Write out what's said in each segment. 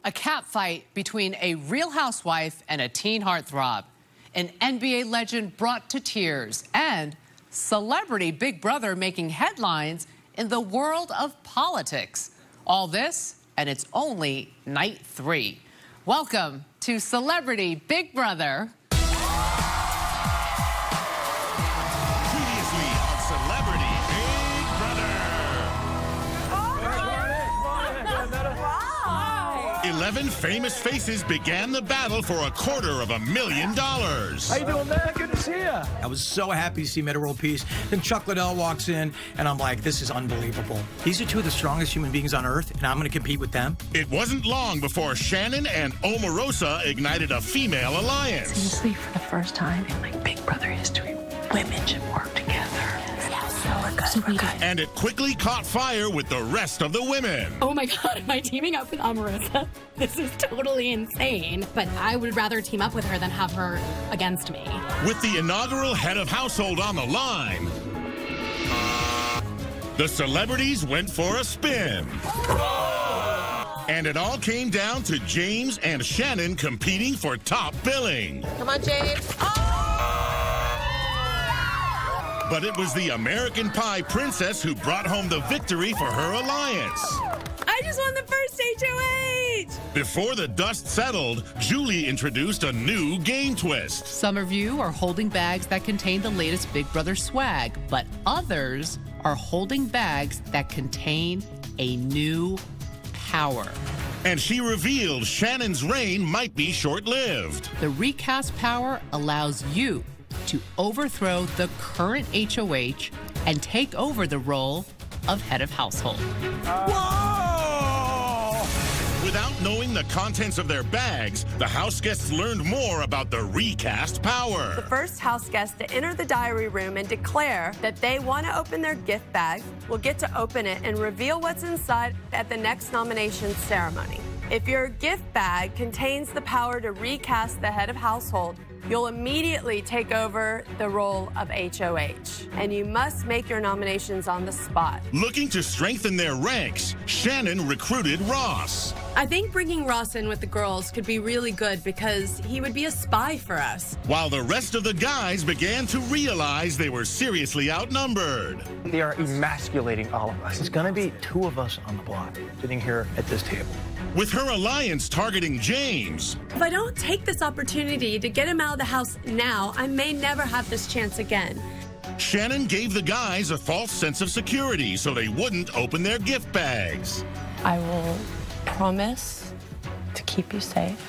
A catfight between a real housewife and a teen heartthrob. An NBA legend brought to tears. And celebrity Big Brother making headlines in the world of politics. All this, and it's only night 3. Welcome to Celebrity Big Brother. Previously on Celebrity Big Brother. 11 famous faces began the battle for $250,000. How you doing, man? Good to see you. I was so happy to see Meta World Peace. Then Chuck Liddell walks in, and I'm like, this is unbelievable. These are two of the strongest human beings on Earth, and I'm going to compete with them. It wasn't long before Shannon and Omarosa ignited a female alliance. Seriously, for the first time in like Big Brother history, women should work together. And it quickly caught fire with the rest of the women. Oh my God, am I teaming up with Omarosa? This is totally insane. But I would rather team up with her than have her against me. With the inaugural head of household on the line, the celebrities went for a spin. And it all came down to James and Shannon competing for top billing. Come on, James. But it was the American Pie princess who brought home the victory for her alliance. I just won the first HOH! Before the dust settled, Julie introduced a new game twist. Some of you are holding bags that contain the latest Big Brother swag, but others are holding bags that contain a new power. And she revealed Shannon's reign might be short-lived. The recast power allows you to overthrow the current HOH and take over the role of head of household. Whoa! Without knowing the contents of their bags, the house guests learned more about the recast power. The first house guest to enter the diary room and declare that they want to open their gift bag will get to open it and reveal what's inside at the next nomination ceremony. If your gift bag contains the power to recast the head of household, you'll immediately take over the role of HOH, and you must make your nominations on the spot. Looking to strengthen their ranks, Shannon recruited Ross. I think bringing Ross in with the girls could be really good because he would be a spy for us. While the rest of the guys began to realize they were seriously outnumbered. They are emasculating all of us. It's going to be 2 of us on the block sitting here at this table. With her alliance targeting James. If I don't take this opportunity to get him out of the house now, I may never have this chance again. Shannon gave the guys a false sense of security so they wouldn't open their gift bags. I will promise to keep you safe.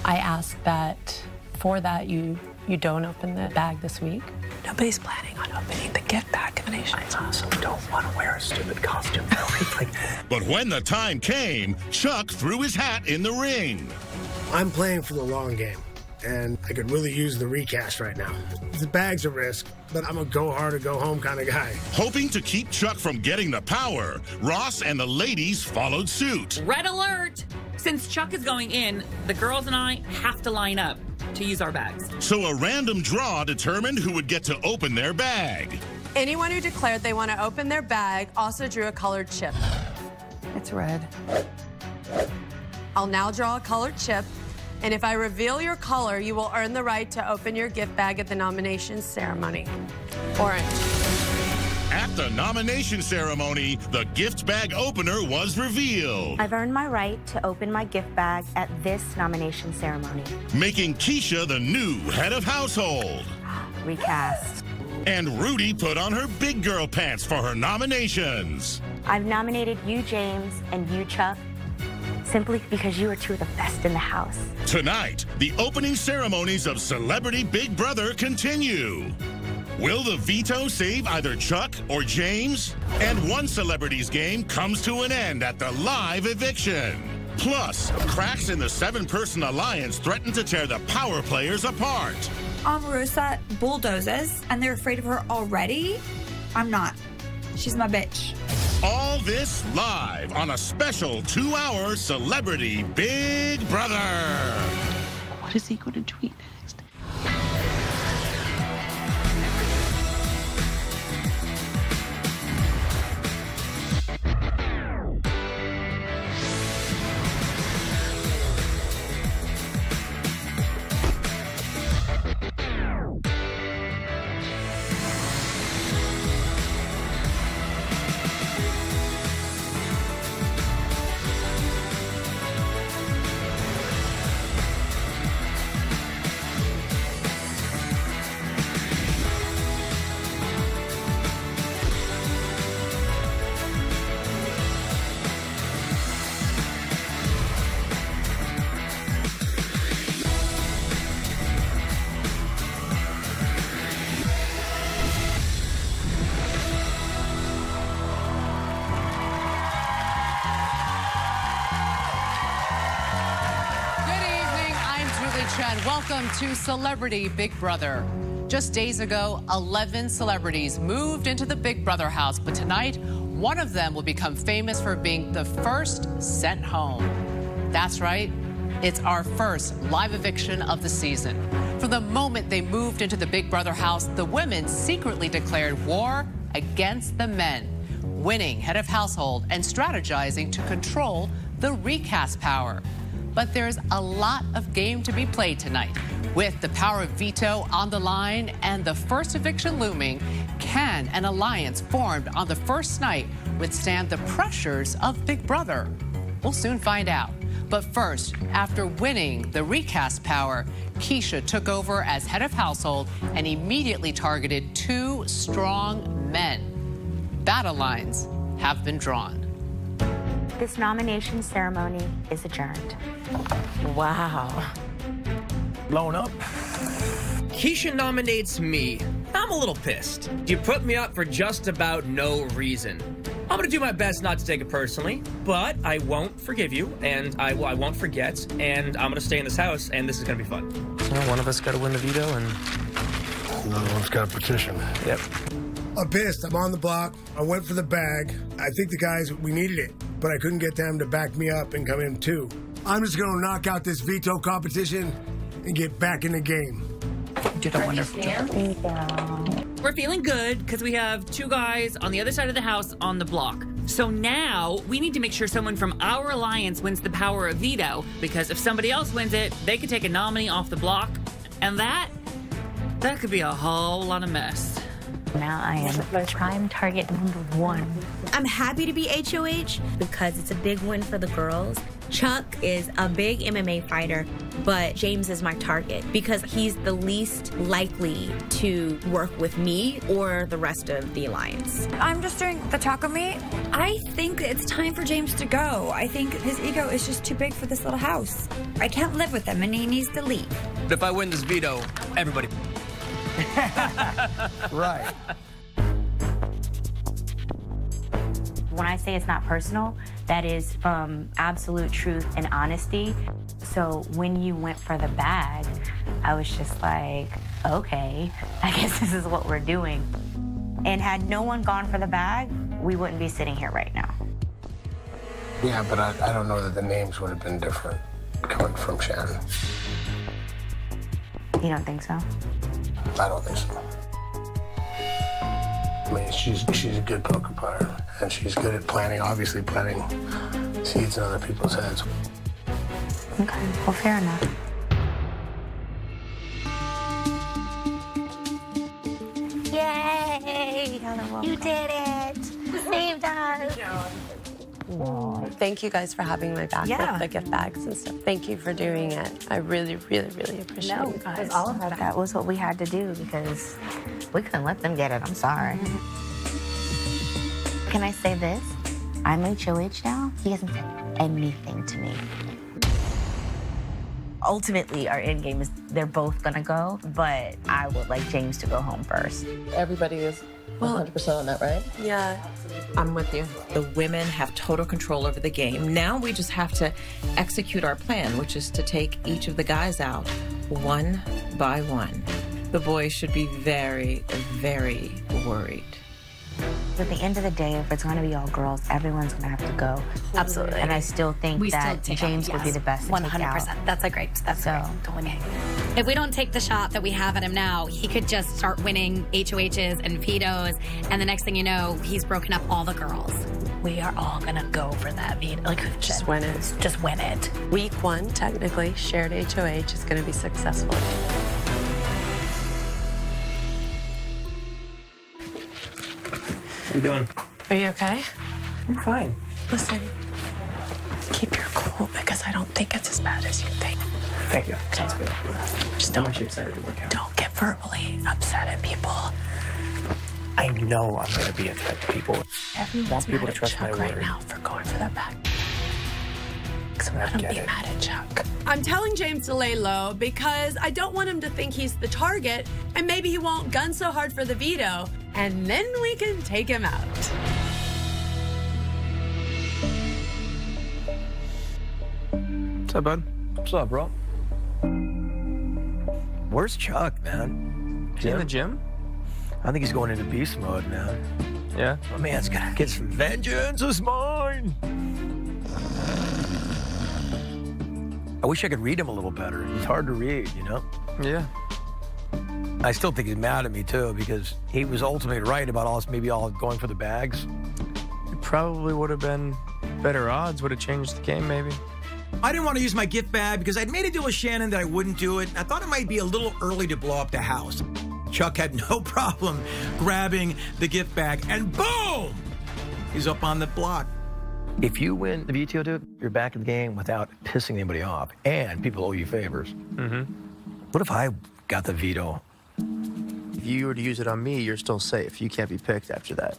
I ask that for that you don't open the bag this week. Nobody's planning on opening the gift bag combinations. I also don't want to wear a stupid costume. But when the time came, Chuck threw his hat in the ring. I'm playing for the long game, and I could really use the recast right now. The bag's a risk, but I'm a go hard or go home kind of guy. Hoping to keep Chuck from getting the power, Ross and the ladies followed suit. Red alert! Since Chuck is going in, the girls and I have to line up to use our bags. So a random draw determined who would get to open their bag. Anyone who declared they want to open their bag also drew a colored chip. It's red. I'll now draw a colored chip, and if I reveal your color, you will earn the right to open your gift bag at the nomination ceremony. Orange. At the nomination ceremony, the gift bag opener was revealed. I've earned my right to open my gift bag at this nomination ceremony. Making Keisha the new head of household. Recast. And Rudy put on her big girl pants for her nominations. I've nominated you, James, and you, Chuck, simply because you are 2 of the best in the house. Tonight, the opening ceremonies of Celebrity Big Brother continue. Will the veto save either Chuck or James? And one celebrity's game comes to an end at the live eviction. Plus, cracks in the 7-person alliance threaten to tear the power players apart. Omarosa bulldozes, and they're afraid of her already? I'm not. She's my bitch. All this live on a special 2-hour Celebrity Big Brother. What is he going to tweet next? and welcome to Celebrity Big Brother. Just days ago, 11 celebrities moved into the Big Brother house, but tonight, one of them will become famous for being the first sent home. That's right, it's our first live eviction of the season. From the moment they moved into the Big Brother house, the women secretly declared war against the men, winning head of household and strategizing to control the recast power. But there's a lot of game to be played tonight. With the power of veto on the line and the first eviction looming, can an alliance formed on the first night withstand the pressures of Big Brother? We'll soon find out. But first, after winning the recast power, Keisha took over as head of household and immediately targeted 2 strong men. Battle lines have been drawn. This nomination ceremony is adjourned. Wow. Blown up. Keisha nominates me. I'm a little pissed. You put me up for just about no reason. I'm gonna do my best not to take it personally, but I won't forgive you, and I won't forget, and I'm gonna stay in this house, and this is gonna be fun. Well, one of us gotta win the veto, and another one's got a petition. Yep. I'm pissed. I'm on the block. I went for the bag. I think the guys, we needed it, but I couldn't get them to back me up and come in too. I'm just gonna knock out this veto competition and get back in the game. You did a wonderful job. We're feeling good because we have 2 guys on the other side of the house on the block. So now we need to make sure someone from our alliance wins the power of veto, because if somebody else wins it, they could take a nominee off the block, and that could be a whole lot of mess. Now I am prime target number 1. I'm happy to be HOH because it's a big win for the girls. Chuck is a big MMA fighter, but James is my target because he's the least likely to work with me or the rest of the alliance. I'm just doing the taco meat. I think it's time for James to go. I think his ego is just too big for this little house. I can't live with him and he needs to leave. But if I win this veto, everybody. Right. When I say it's not personal, that is from absolute truth and honesty. So when you went for the bag, I was just like, okay, I guess this is what we're doing. And had no one gone for the bag, we wouldn't be sitting here right now. Yeah, but I don't know that the names would have been different coming from Shannon. You don't think so? I don't think so. I mean, she's a good poker player, and she's good at planting, obviously planting seeds in other people's heads. Okay, well, fair enough. Yay! You did it! You saved us! Thank you guys for having my back with the gift bags and stuff. Thank you for doing it. I really, really, really appreciate you guys. It was all of that. That was what we had to do because we couldn't let them get it. I'm sorry. Can I say this? I'm HOH now. He hasn't said anything to me. Ultimately, our end game is they're both gonna go, but I would like James to go home first. Everybody is 100% on that, right? Yeah, I'm with you. The women have total control over the game. Now we just have to execute our plan, which is to take each of the guys out one by one. The boys should be very, very worried. At the end of the day, if it's going to be all girls, everyone's going to have to go. Absolutely. And I still think that James would be the best to 100%. take out. That's great. Totally. If we don't take the shot that we have at him now, he could just start winning HOHs and vetoes, and the next thing you know, he's broken up all the girls. We are all going to go for that veto. Like, Just win it. Just win it. Week 1, technically, shared HOH is going to be successful. How you doing? Are you okay? I'm fine. Listen, keep your cool because I don't think it's as bad as you think. Thank you. Sounds good. Just I'm actually excited to work out. Don't get verbally upset at people. I know I'm going to be a threat to people. Everyone's I want people mad to trust at my Chuck word. right now for going for that bag. So let him be mad at Chuck. I'm telling James to lay low because I don't want him to think he's the target, and maybe he won't gun so hard for the veto, and then we can take him out. What's up, bud? What's up, bro? Where's Chuck, man? Is he in the gym? I think he's going into beast mode, man. Yeah? My man's gonna get some vengeance is mine. I wish I could read him a little better. He's hard to read, you know? Yeah. I still think he's mad at me, too, because he was ultimately right about all going for the bags. It probably would have been better odds, would have changed the game, maybe. I didn't want to use my gift bag because I'd made a deal with Shannon that I wouldn't do it. I thought it might be a little early to blow up the house. Chuck had no problem grabbing the gift bag, and boom! He's up on the block. If you win the veto, dude, you're back in the game without pissing anybody off, and people owe you favors. Mm-hmm. What if I got the veto? If you were to use it on me, you're still safe. You can't be picked after that.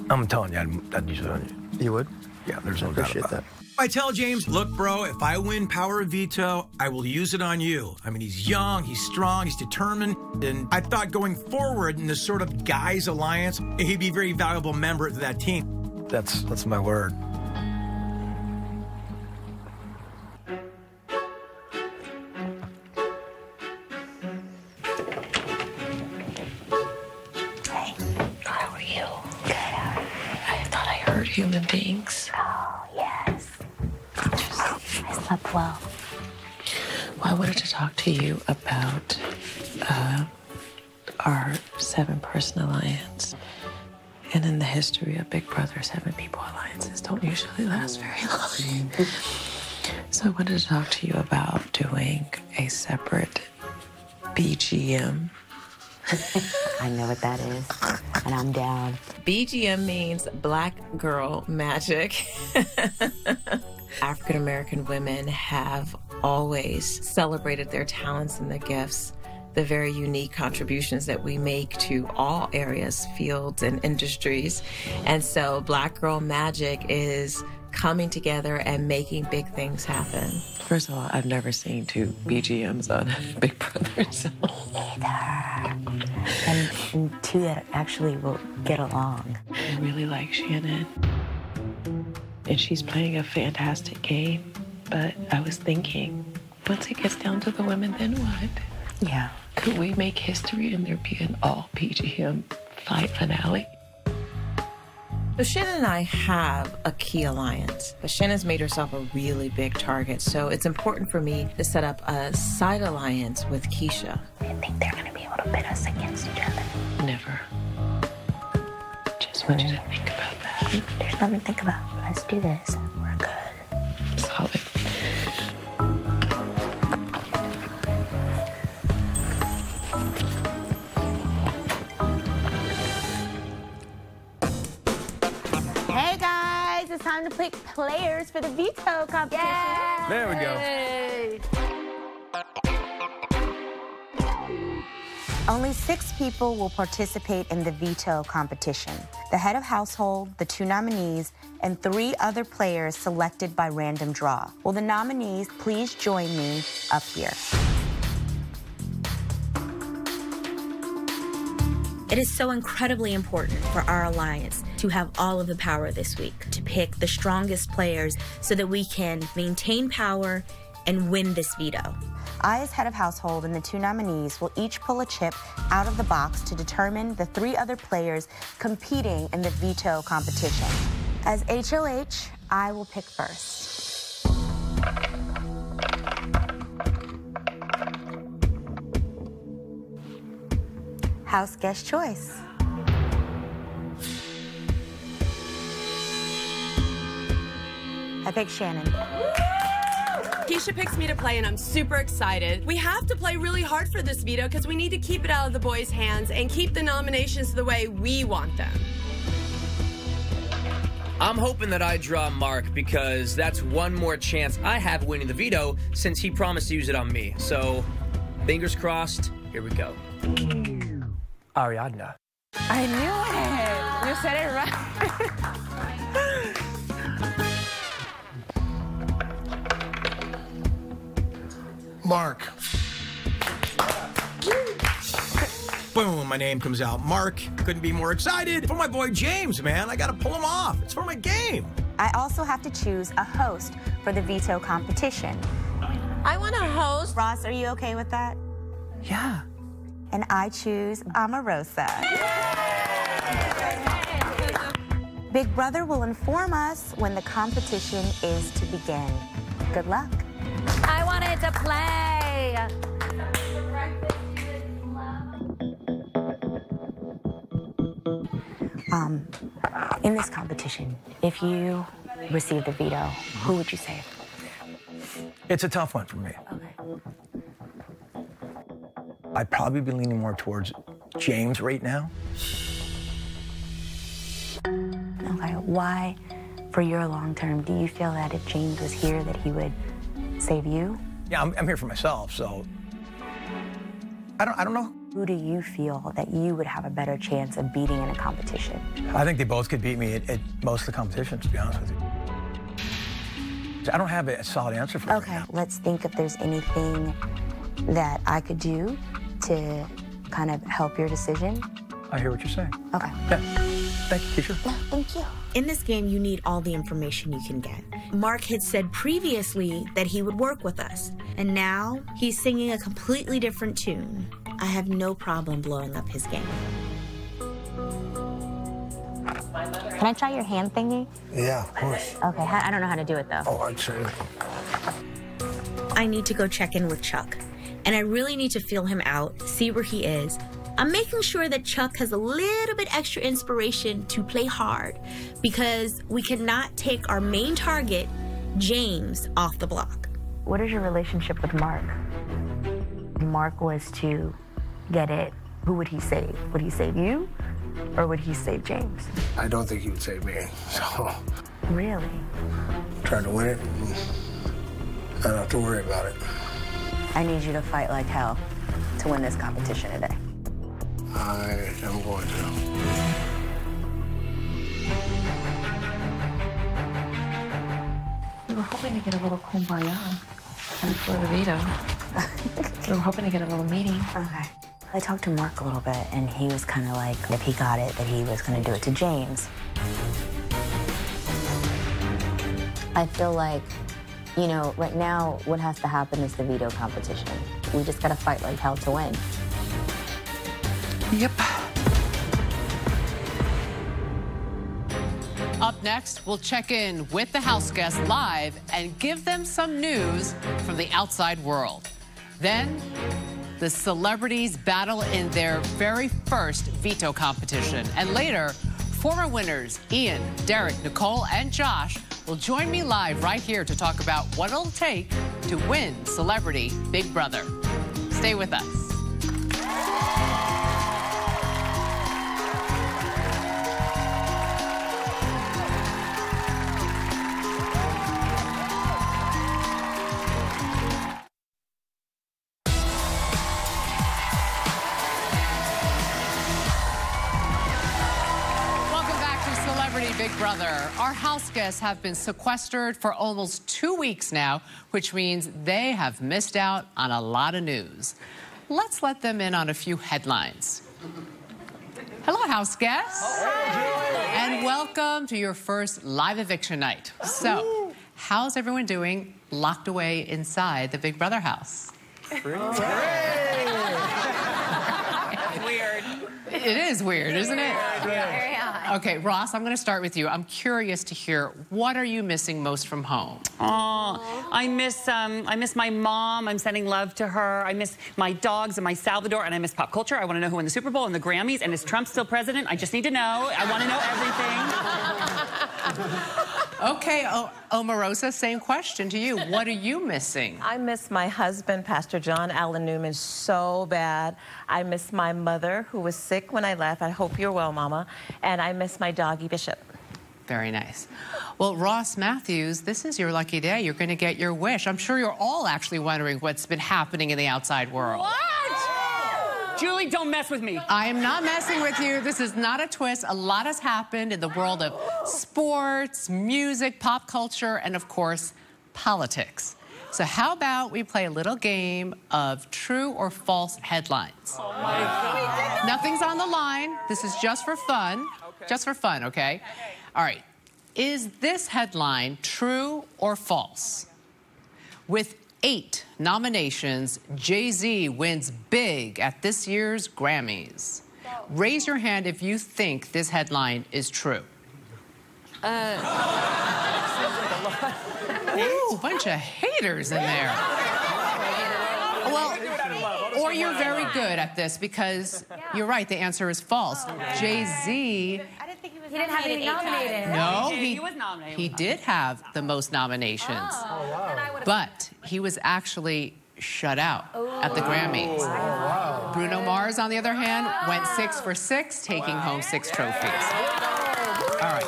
I'm telling you, I'd use it on you. You would? Yeah, there's no doubt about that. I tell James, look, bro, if I win power of veto, I will use it on you. I mean, he's young, he's strong, he's determined, and I thought going forward in this sort of guys alliance, he'd be a very valuable member of that team. That's my word. How are you? Good. I thought I heard human beings. Oh, yes. I slept well. Well, I wanted to talk to you about our 7-person alliance. And in the history of Big Brother, 7-people alliances don't usually last very long. So I wanted to talk to you about doing a separate BGM. I know what that is, and I'm down. BGM means Black Girl Magic. African American women have always celebrated their talents and their gifts, the very unique contributions that we make to all areas, fields, and industries. And so Black Girl Magic is coming together and making big things happen. First of all, I've never seen 2 BGMs on Big Brother. So. And 2 that actually will get along. I really like Shannon. And she's playing a fantastic game. But I was thinking, once it gets down to the women, then what? Yeah. Could we make history and there be an all BGM fight finale? So Shannon and I have a key alliance, but Shannon's made herself a really big target. So it's important for me to set up a side alliance with Keisha. I think they're going to be able to pit us against each other. Never. Just want you to think about that. There's nothing to think about. Let's do this. We're good. Solid. Hey guys, it's time to pick players for the veto competition. Yay! There we go. Only 6 people will participate in the veto competition. The head of household, the 2 nominees, and 3 other players selected by random draw. Will the nominees please join me up here? It is so incredibly important for our alliance to have all of the power this week, to pick the strongest players so that we can maintain power and win this veto. I, as head of household, and the 2 nominees will each pull a chip out of the box to determine the 3 other players competing in the veto competition. As HOH, I will pick first. House guest choice. I picked Shannon. Keisha picks me to play, and I'm super excited. We have to play really hard for this veto because we need to keep it out of the boys' hands and keep the nominations the way we want them. I'm hoping that I draw Mark because that's one more chance I have of winning the veto since he promised to use it on me. So, fingers crossed, here we go. Ariadna. I knew it. You said it right. Mark. Boom, my name comes out. Mark, couldn't be more excited. For my boy James, man. I gotta pull him off. It's for my game. I also have to choose a host for the veto competition. I want to host. Ross, are you okay with that? Yeah. And I choose Omarosa. Big Brother will inform us when the competition is to begin. Good luck. I wanted to play. In this competition, if you receive the veto, who would you save? It's a tough one for me. I'd probably be leaning more towards James right now. Okay, why, for your long term, do you feel that if James was here that he would save you? Yeah, I'm here for myself, so I don't know. Who do you feel that you would have a better chance of beating in a competition? I think they both could beat me at most of the competitions, to be honest with you. I don't have a solid answer for that. Okay, let's think if there's anything that I could do to kind of help your decision. I hear what you're saying. Okay. Yeah. Thank you, Keisha. No, thank you. In this game, you need all the information you can get. Mark had said previously that he would work with us, and now he's singing a completely different tune. I have no problem blowing up his game. Can I try your hand thingy? Yeah, of course. Okay, I don't know how to do it though. Oh, I'd say. I need to go check in with Chuck, and I really need to feel him out, see where he is. I'm making sure that Chuck has a little bit extra inspiration to play hard, because we cannot take our main target, James, off the block. What is your relationship with Mark? Mark was to get it. Who would he save? Would he save you, or would he save James? I don't think he would save me, so. Really? Trying to win it, I don't have to worry about it. I need you to fight like hell to win this competition today. I am going to. We were hoping to get a little kumbaya before the veto. We were hoping to get a little meeting. Okay. I talked to Mark a little bit, and he was kind of like, if he got it, that he was going to do it to James. I feel like, you know, right now, what has to happen is the veto competition. We just got to fight like hell to win. Yep. Up next, we'll check in with the house guests live and give them some news from the outside world. Then, the celebrities battle in their very first veto competition. And later, former winners Ian, Derek, Nicole, and Josh will join me live right here to talk about what it'll take to win Celebrity Big Brother. Stay with us. Big Brother. Our house guests have been sequestered for almost 2 weeks now, which means they have missed out on a lot of news. Let's let them in on a few headlines. Hello, house guests. And welcome to your first live eviction night. So, how's everyone doing locked away inside the Big Brother house? Weird. It is weird, isn't it? Very odd. Okay, Ross, I'm going to start with you. I'm curious to hear, what are you missing most from home? Oh, I miss my mom. I'm sending love to her. I miss my dogs and my Salvador, and I miss pop culture. I want to know who won the Super Bowl and the Grammys, and is Trump still president? I just need to know. I want to know everything. Okay, Omarosa, same question to you. What are you missing? I miss my husband, Pastor John Allen Newman, so bad. I miss my mother, who was sick when I left. I hope you're well, Mama. And I miss my doggy, Bishop. Very nice. Well, Ross Matthews, this is your lucky day. You're going to get your wish. I'm sure you're all actually wondering what's been happening in the outside world. What? Julie, don't mess with me. I am not messing with you. This is not a twist. A lot has happened in the world of sports, music, pop culture, and of course, politics. So how about we play a little game of true or false headlines? Oh my God. Nothing's on the line. This is just for fun. Okay. Just for fun, okay? All right. Is this headline true or false? With 8 nominations, Jay-Z wins big at this year's Grammys. Raise your hand if you think this headline is true. Ooh, bunch of haters in there. Well, or you're very good at this because you're right, the answer is false. Jay-Z... He didn't have any nominated. No, he was nominated. He did have the most nominations. Oh, wow. But he was actually shut out at the Grammys. Wow. Bruno Mars, on the other hand, went 6 for 6, taking home 6 trophies. All right.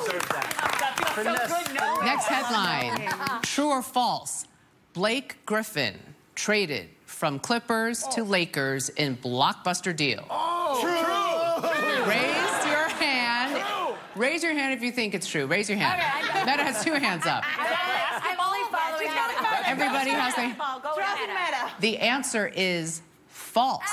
Next headline. True or false? Blake Griffin traded from Clippers to Lakers in blockbuster deal. True. Raise your hand if you think it's true. Raise your hand. Okay, Meta has 2 hands up. I'm only following Meta. Everybody has their... The answer is false.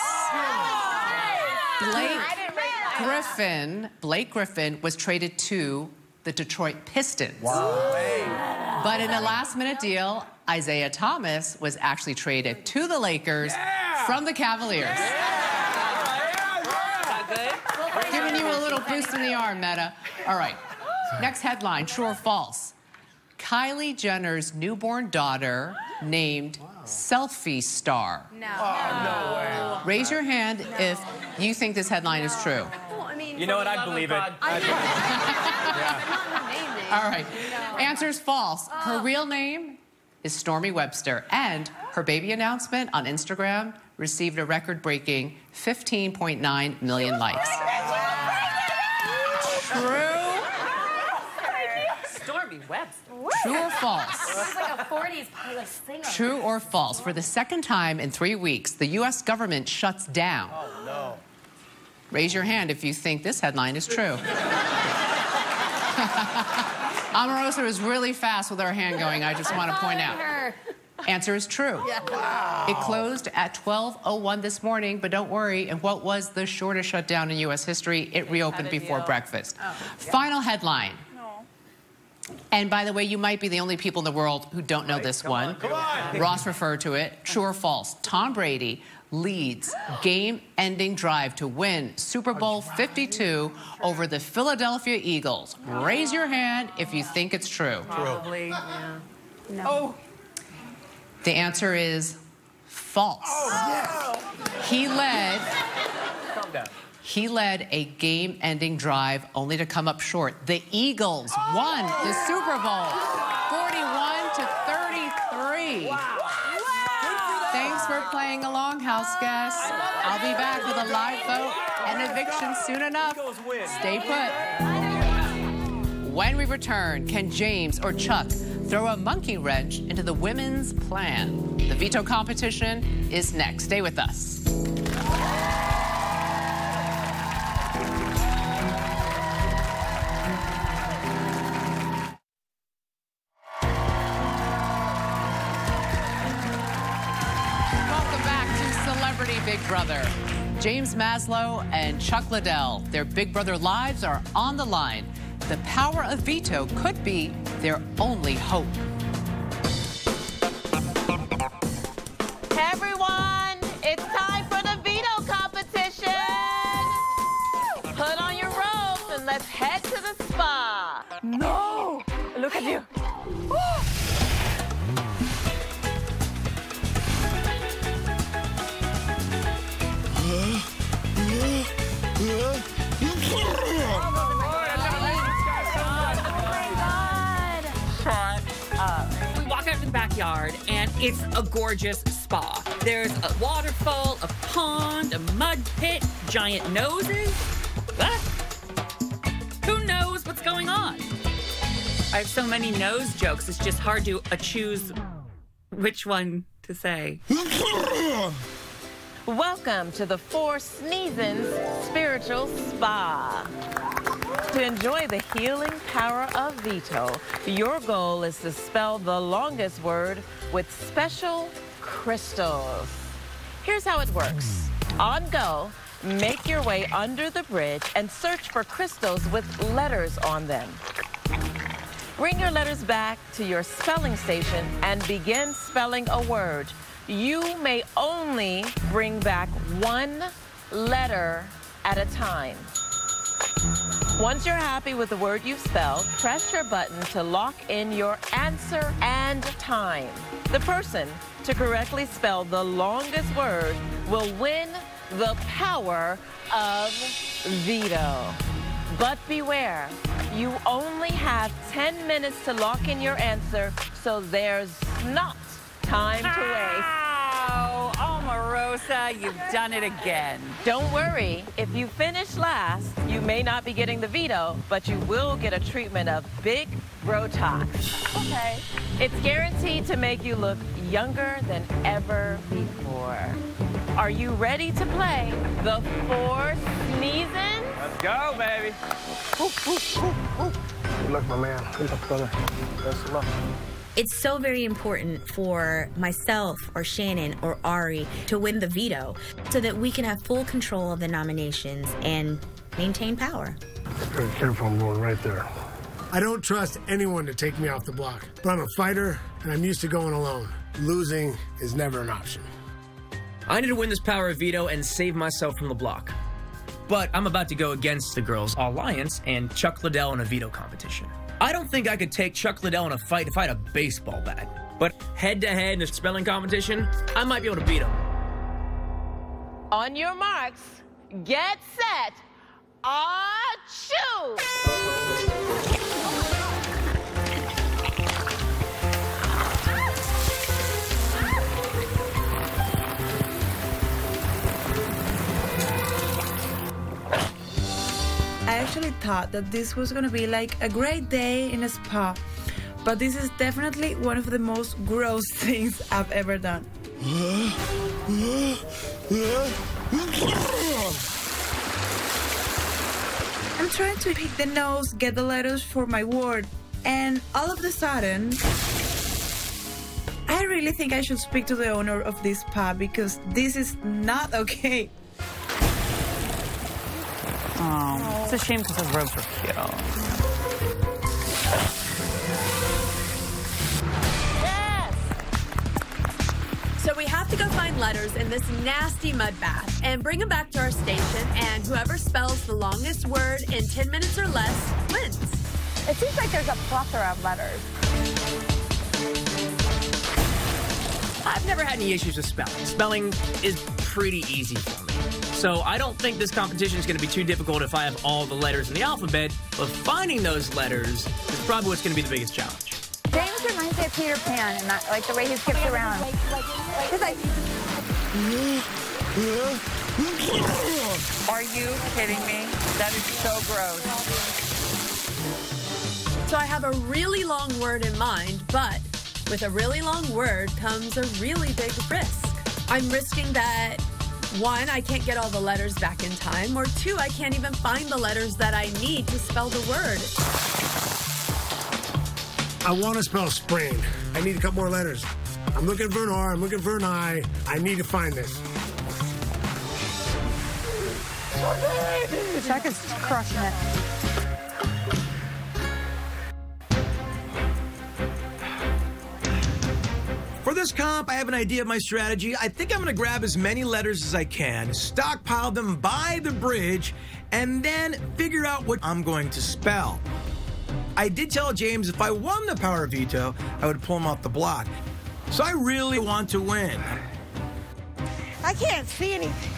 Blake Griffin was traded to the Detroit Pistons. Wow. But in a last-minute deal, Isaiah Thomas was actually traded to the Lakers from the Cavaliers. Giving you a little boost in the arm, Meta. All right. Next headline, true or false? Kylie Jenner's newborn daughter named Selfie Star. No. No way. Raise your hand if you think this headline is true. Well, I mean, You know what? I believe it. All right. Answer is false. Her real name is Stormy Webster, and her baby announcement on Instagram received a record-breaking 15.9 million likes. True? Stormy Webster. True or false? She's like a 40s singer. True or false? For the second time in 3 weeks, the U.S. government shuts down. Oh, no. Raise your hand if you think this headline is true. Omarosa was really fast with her hand going, I just want to point out. Answer is true. Yeah. Wow. It closed at 12:01 this morning, but don't worry, in what was the shortest shutdown in U.S. history, it reopened before breakfast. Oh. Final headline. No. And by the way, you might be the only people in the world who don't know this one. Come on. Ross referred to it. True or false? Tom Brady leads game-ending drive to win Super Bowl 52 over the Philadelphia Eagles. Raise your hand if you think it's true. Probably. Yeah. No. Oh. The answer is false. Oh, yes. He led a game-ending drive only to come up short. The Eagles won the Super Bowl 41-33. Wow. Thanks for playing along, house guests. I'll be back with a live vote and eviction soon enough. Stay put. When we return, can James or Chuck throw a monkey wrench into the women's plan? The veto competition is next. Stay with us. Welcome back to Celebrity Big Brother. James Maslow and Chuck Liddell, their Big Brother lives are on the line. The power of veto could be their only hope. Hey everyone, it's time for the veto competition. Put on your robes and let's head to the spa. No, look at you. We walk out to the backyard, and it's a gorgeous spa. There's a waterfall, a pond, a mud pit, giant noses. Who knows what's going on? I have so many nose jokes, it's just hard to choose which one to say. Welcome to the Four Sneezins Spiritual Spa. To enjoy the healing power of veto, your goal is to spell the longest word with special crystals. Here's how it works. On go, make your way under the bridge and search for crystals with letters on them. Bring your letters back to your spelling station and begin spelling a word. You may only bring back one letter at a time. Once you're happy with the word you've spelled, press your button to lock in your answer and time. The person to correctly spell the longest word will win the power of veto. But beware, you only have 10 minutes to lock in your answer, so there's not time to waste. Oh, Omarosa, you've done it again. Don't worry, if you finish last, you may not be getting the veto, but you will get a treatment of Big Botox. Okay. It's guaranteed to make you look younger than ever before. Are you ready to play the 4 sneezing? Let's go, baby. Good luck, my man. Good luck, brother. Best of luck. It's so very important for myself or Shannon or Ari to win the veto so that we can have full control of the nominations and maintain power. Very careful, I'm going right there. I don't trust anyone to take me off the block, but I'm a fighter and I'm used to going alone. Losing is never an option. I need to win this power of veto and save myself from the block. But I'm about to go against the girls' alliance and Chuck Liddell in a veto competition. I don't think I could take Chuck Liddell in a fight if I had a baseball bat. But head-to-head in a spelling competition, I might be able to beat him. On your marks, get set, choose! I actually thought that this was going to be like a great day in a spa, but this is definitely one of the most gross things I've ever done. I'm trying to pick the nose, get the letters for my word, and all of a sudden, I really think I should speak to the owner of this spa because this is not okay. Oh, it's a shame because those robes are cute. Yes! So we have to go find letters in this nasty mud bath and bring them back to our station, and whoever spells the longest word in 10 minutes or less wins. It seems like there's a plethora of letters. I've never had any issues with spelling. Spelling is pretty easy for me. So I don't think this competition is going to be too difficult if I have all the letters in the alphabet, but finding those letters is probably what's going to be the biggest challenge. James reminds me of Peter Pan, and that, like the way he skips around. He's like... Are you kidding me? That is so gross. So I have a really long word in mind, but with a really long word comes a really big risk. I'm risking that 1, I can't get all the letters back in time, or 2, I can't even find the letters that I need to spell the word. I want to spell spring. I need a couple more letters. I'm looking for an R, I'm looking for an I. I need to find this. Chuck is crushing it. For this comp, I have an idea of my strategy. I think I'm going to grab as many letters as I can, stockpile them by the bridge, and then figure out what I'm going to spell. I did tell James if I won the power veto, I would pull him off the block. So I really want to win. I can't see anything.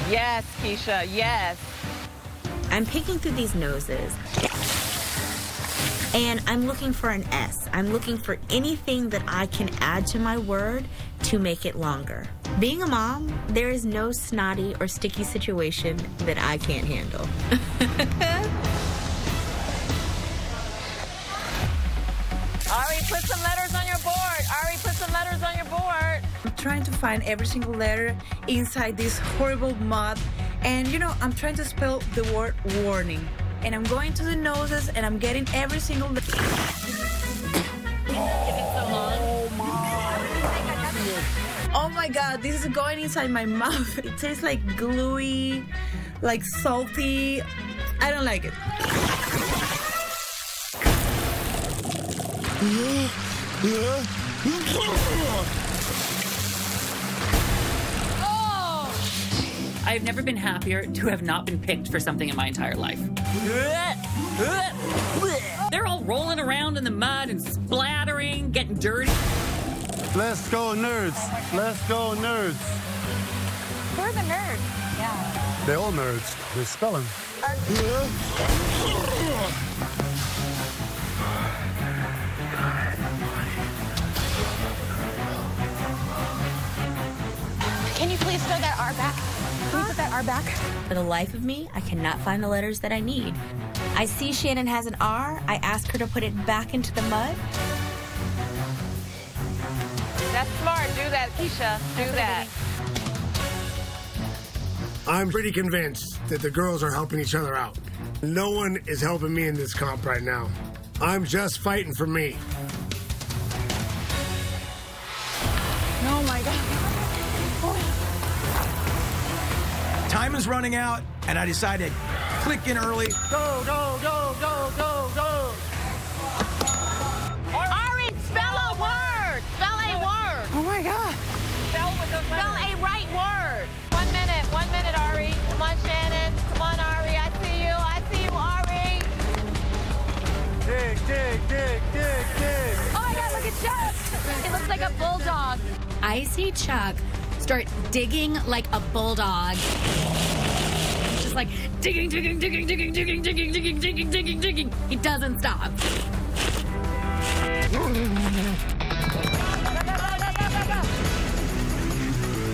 Yes, Keisha, yes. I'm picking through these noses, and I'm looking for an S. I'm looking for anything that I can add to my word to make it longer. Being a mom, there is no snotty or sticky situation that I can't handle. Ari, put some letters on your board. Ari, put some letters on your board. I'm trying to find every single letter inside this horrible mud, and you know, I'm trying to spell the word warning. And I'm going to the noses, and I'm getting every single... Oh my God, this is going inside my mouth. It tastes like gluey, like salty. I don't like it. I've never been happier to have not been picked for something in my entire life. They're all rolling around in the mud and splattering, getting dirty. Let's go, nerds. Let's go, nerds. Who are the nerds? Yeah. They're all nerds. They're spelling. Can you please throw that R back? Can you put that R back? For the life of me, I cannot find the letters that I need. I see Shannon has an R. I ask her to put it back into the mud. That's smart. Do that, Keisha. Do that. I'm pretty convinced that the girls are helping each other out. No one is helping me in this comp right now. I'm just fighting for me. Oh my God. Time is running out, and I decided click in early. Go, go, go, go, go, go. Ari, spell a word. Spell a word. Oh my God. Spell a right word. 1 minute, Ari. Come on, Shannon. Come on, Ari. I see you. I see you, Ari. Dig, dig, dig, dig, dig. Oh my God, look at Chuck. It looks like a bulldog. I see Chuck start digging like a bulldog. He's just like digging, digging, digging, digging, digging, digging, digging, digging, digging, digging. He doesn't stop.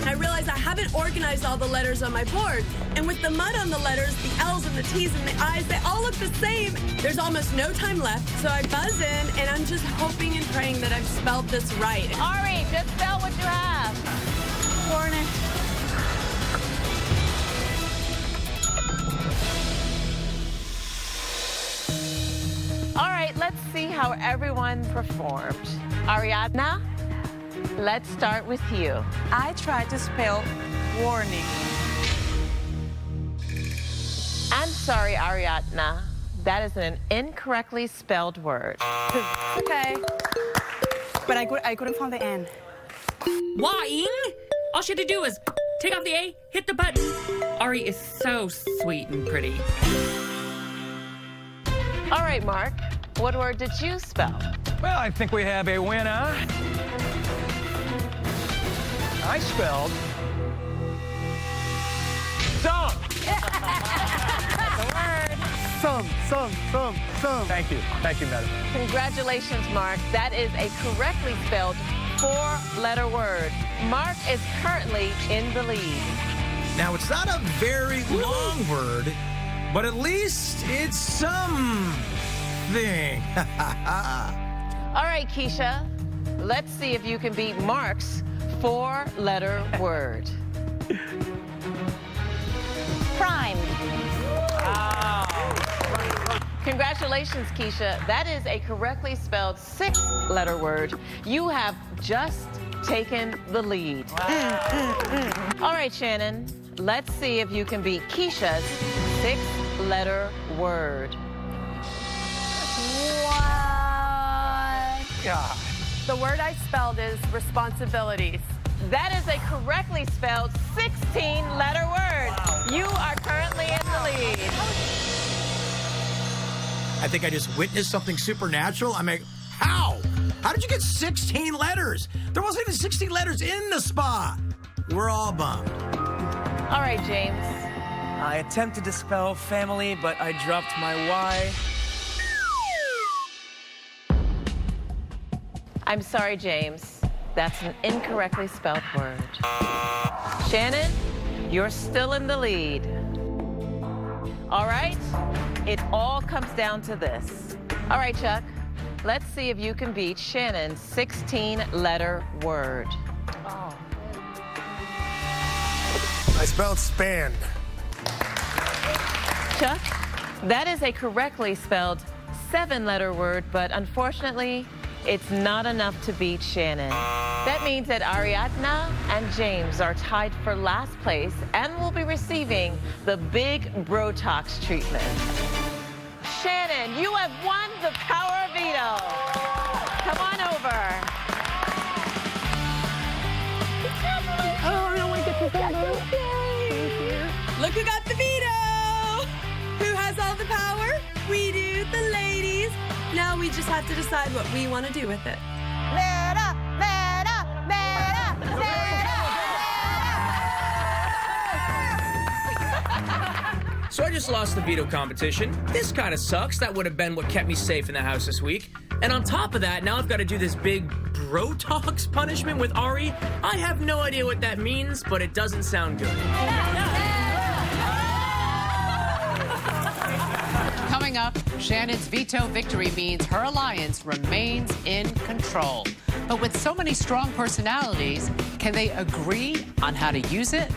I realize I haven't organized all the letters on my board. And with the mud on the letters, the L's and the T's and the I's, they all look the same. There's almost no time left, so I buzz in, and I'm just hoping and praying that I've spelled this right. Ari, just spell what you have. Warning. All right, let's see how everyone performed. Ariadna, let's start with you. I tried to spell warning. I'm sorry, Ariadna. That is an incorrectly spelled word. Okay. But I couldn't find the N. Why? All she had to do was take off the A, hit the button. Ari is so sweet and pretty. All right, Mark, what word did you spell? Well, I think we have a winner. I spelled some. Some. Thank you, madam. Congratulations, Mark. That is a correctly spelled 4-letter word. Mark is currently in the lead. Now, it's not a very long word, but at least it's something. All right, Keisha, let's see if you can beat Mark's 4-letter word. Primed. Wow. Congratulations, Keisha. That is a correctly spelled 6-letter word. You have just taken the lead. Wow. All right, Shannon, let's see if you can beat Keisha's 6-letter word. What? God. The word I spelled is responsibilities. That is a correctly spelled 16-letter word. Wow. You are currently in the lead. I think I just witnessed something supernatural. I'm like, how? How did you get 16 letters? There wasn't even 16 letters in the spa. We're all bummed. All right, James. I attempted to spell family, but I dropped my Y. I'm sorry, James. That's an incorrectly spelled word. Shannon, you're still in the lead. All right, it all comes down to this. All right, Chuck, let's see if you can beat Shannon's 16-letter word. Oh. I spelled span. Chuck, that is a correctly spelled 7-letter word, but unfortunately, it's not enough to beat Shannon. That means that Ariadna and James are tied for last place and will be receiving the big Brotox treatment. Shannon, you have won the power of veto. Come on over. I don't know what to do. Look who got the veto! Who has all the power? We do, the ladies. Now we just have to decide what we want to do with it. Meta, meta, meta, meta. So I just lost the veto competition. This kind of sucks. That would have been what kept me safe in the house this week. And on top of that, now I've got to do this big bro-talks punishment with Ari. I have no idea what that means, but it doesn't sound good. Coming up, Shannon's veto victory means her alliance remains in control. But with so many strong personalities, can they agree on how to use it?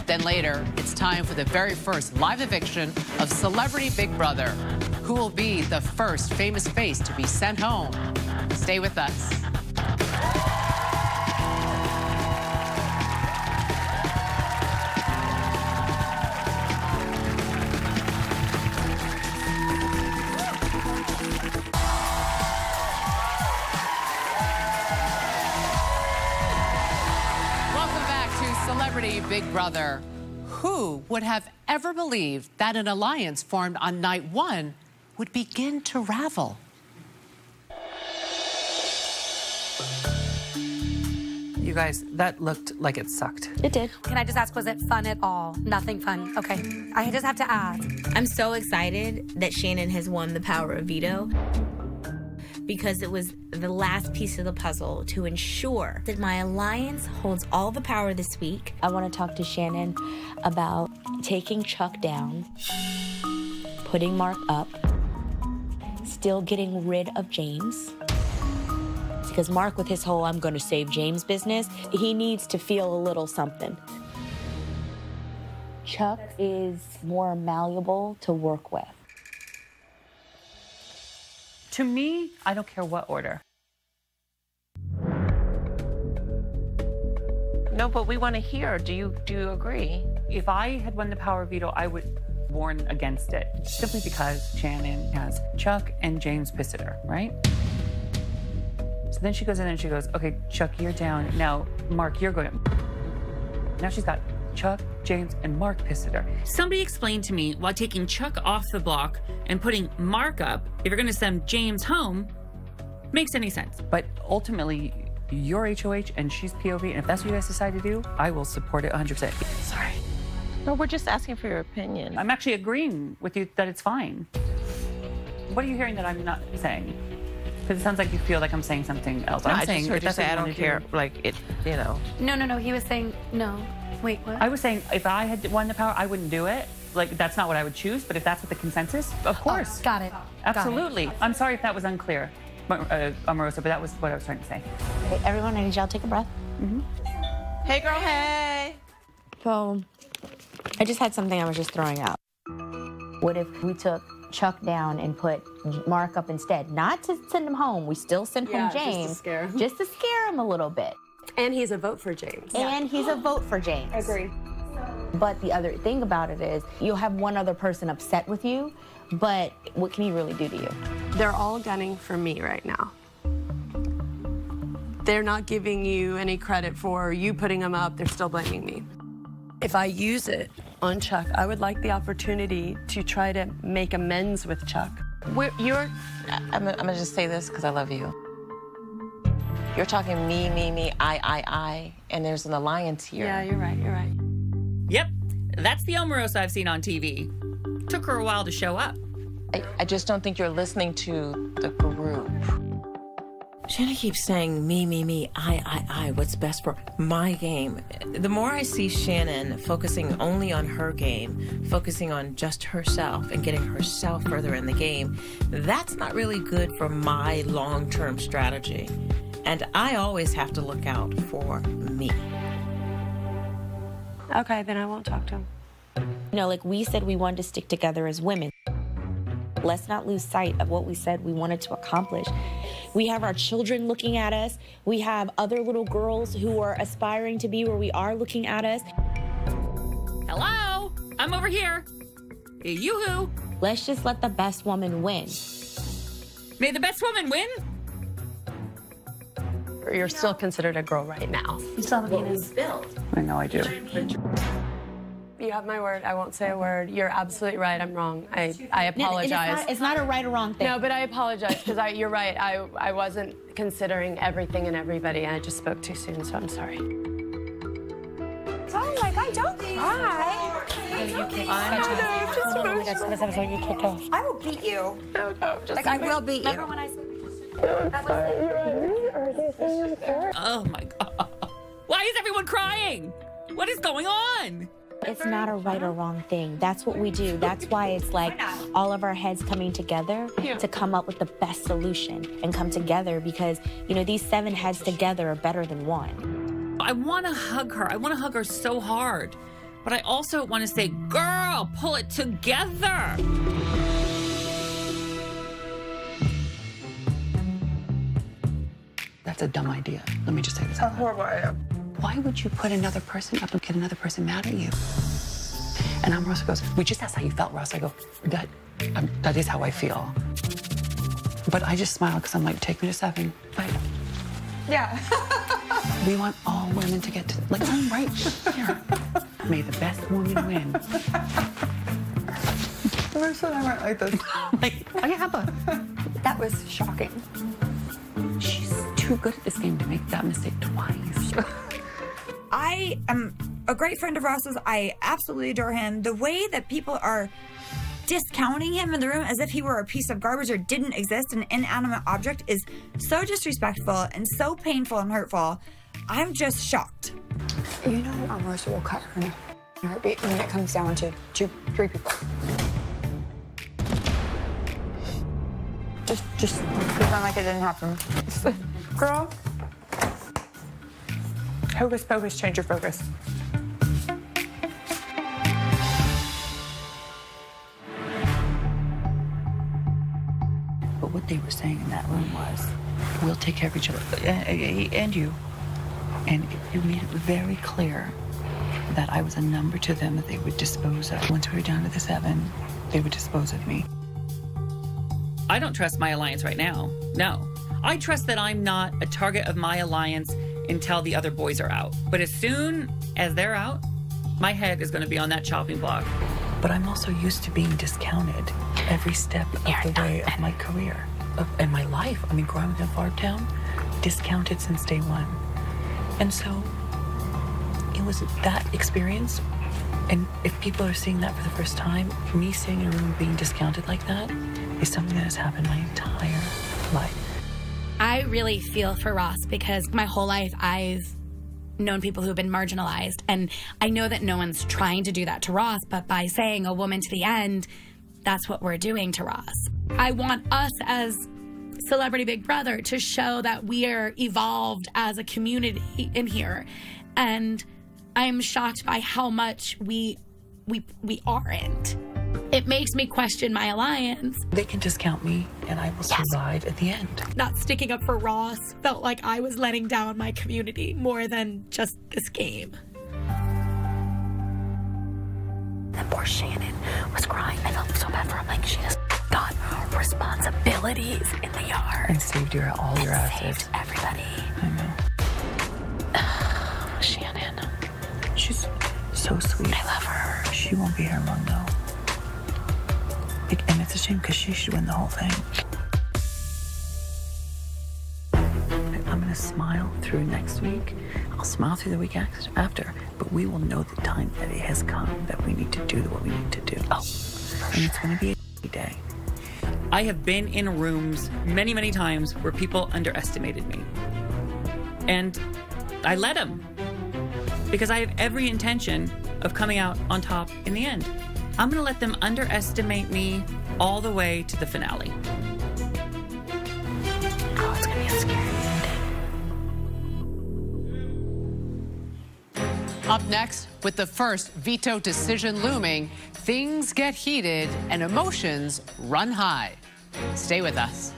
Then later, it's time for the very first live eviction of Celebrity Big Brother. Who will be the first famous face to be sent home? Stay with us. Celebrity Big Brother. Who would have ever believed that an alliance formed on night one would begin to ravel? You guys, that looked like it sucked. It did. Can I just ask, was it fun at all? Nothing fun. Okay. I just have to ask. I'm so excited that Shannon has won the power of veto, because it was the last piece of the puzzle to ensure that my alliance holds all the power this week. I want to talk to Shannon about taking Chuck down, putting Mark up, still getting rid of James. Because Mark, with his whole I'm going to save James business, he needs to feel a little something. Chuck is more malleable to work with. To me, I don't care what order. No, but we want to hear. Do you agree? If I had won the power of veto, I would warn against it. Simply because Shannon has Chuck and James pissed at her, right? So then she goes in and she goes, okay, Chuck, you're down. Now, Mark, you're going. Now she's got Chuck, James, and Mark pissed at her. Somebody explain to me why taking Chuck off the block and putting Mark up, if you're going to send James home, makes any sense. But ultimately, you're HOH and she's POV, and if that's what you guys decide to do, I will support it 100%. Sorry. No, we're just asking for your opinion. I'm actually agreeing with you that it's fine. What are you hearing that I'm not saying? Because it sounds like you feel like I'm saying something else. No, I'm I saying just heard you say I don't care. Do. Like it, you know. No. He was saying no. Wait, what? I was saying if I had won the power, I wouldn't do it. Like, that's not what I would choose, but if that's what the consensus, of course. Oh, got it. Absolutely. Got it. I'm sorry if that was unclear, Omarosa, but that was what I was trying to say. Okay, everyone, I need y'all to take a breath. Mm-hmm. Hey, girl, hey. So, I just had something I was just throwing out. What if we took Chuck down and put Mark up instead? Not to send him home. We still send home James. Just to scare him. Just to scare him a little bit. And he's a vote for James. And he's a vote for James. Agree. But the other thing about it is you'll have one other person upset with you, but what can he really do to you? They're all gunning for me right now. They're not giving you any credit for you putting them up. They're still blaming me. If I use it on Chuck, I would like the opportunity to try to make amends with Chuck. I'm gonna just say this because I love you. You're talking me, I, and there's an alliance here. Yeah, you're right, you're right. Yep, that's the Omarosa I've seen on TV. Took her a while to show up. I just don't think you're listening to the group. Shannon keeps saying me, I, what's best for my game. The more I see Shannon focusing only on her game, focusing on just herself and getting herself further in the game, that's not really good for my long-term strategy. And I always have to look out for me. Okay, then I won't talk to him. You know, like we said we wanted to stick together as women. Let's not lose sight of what we said we wanted to accomplish. We have our children looking at us. We have other little girls who are aspiring to be where we are looking at us. Hello, I'm over here. Yoo-hoo. Let's just let the best woman win. May the best woman win? You're still considered a girl right now. You saw the penis built. I know I do. You have my word. I won't say a word. You're absolutely right. I'm wrong. I apologize. It's not a right or wrong thing. No, but I apologize because you're right. I wasn't considering everything and everybody. I just spoke too soon, so I'm sorry. Oh my God, don't cry. I will beat you. No, just I will beat you. Remember when I Oh my God. Why is everyone crying? What is going on? It's not a right or wrong thing. That's what we do. That's why it's like all of our heads coming together to come up with the best solution and come together because, you know, these 7 heads together are better than one. I want to hug her. I want to hug her so hard. But I also want to say, girl, pull it together. That's a dumb idea. Let me just say this. Horrible idea. Why would you put another person up and get another person mad at you? And Rosa goes, we just asked how you felt, Ross. I go, that is how I feel. But I just smile because I'm like, take me to 7. But Yeah. we want all women to get to, like, I'm right here. May the best woman win. We're so not like this. That was shocking. She's too good at this game to make that mistake twice. I am a great friend of Ross's. I absolutely adore him. The way that people are discounting him in the room as if he were a piece of garbage or didn't exist, an inanimate object, is so disrespectful and so painful and hurtful. I'm just shocked. You know, Rosa will cut her in a heartbeat when it comes down to 2, 3 people. Just pretend like it didn't happen. Girl, hocus pocus, change your focus. But what they were saying in that room was, we'll take care of each other, and you. And it made it very clear that I was a number to them that they would dispose of. Once we were down to the 7, they would dispose of me. I don't trust my alliance right now. No. I trust that I'm not a target of my alliance until the other boys are out. But as soon as they're out, my head is going to be on that chopping block. But I'm also used to being discounted every step of the way of my career, and my life. I mean, growing up in a farm town, discounted since day 1. And so it was that experience. And if people are seeing that for the first time, me sitting in a room being discounted like that is something that has happened my entire life. I really feel for Ross because my whole life I've known people who have been marginalized. And I know that no one's trying to do that to Ross, but by saying a woman to the end, that's what we're doing to Ross. I want us as Celebrity Big Brother to show that we are evolved as a community in here. And I'm shocked by how much we aren't. It makes me question my alliance. They can discount me, and I will survive at the end. Not sticking up for Ross felt like I was letting down my community more than just this game. That poor Shannon was crying. I felt so bad for him. Like, she has got responsibilities in the yard. And saved you all your assets. Saved everybody. I know. Shannon. She's so sweet. I love her. She won't be here long, though. And it's a shame because she should win the whole thing. I'm going to smile through next week. I'll smile through the week after. But we will know the time that it has come that we need to do what we need to do. Oh, and it's going to be a day. I have been in rooms many, many times where people underestimated me. And I let them. Because I have every intention of coming out on top in the end. I'm going to let them underestimate me all the way to the finale. Oh, it's going to be a scary ending. Up next, with the first veto decision looming, things get heated and emotions run high. Stay with us.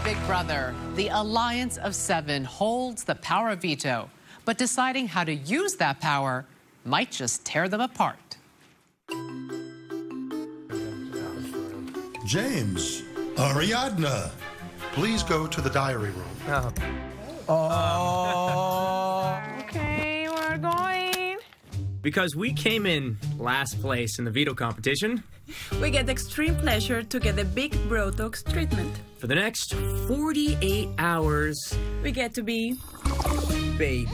Big Brother. The Alliance of 7 holds the power of veto, but deciding how to use that power might just tear them apart. James, Ariadna, please go to the diary room. Okay, we're going. Because we came in last place in the veto competition, We get the extreme pleasure to get the big Botox treatment. for the next 48 hours, We get to be babies.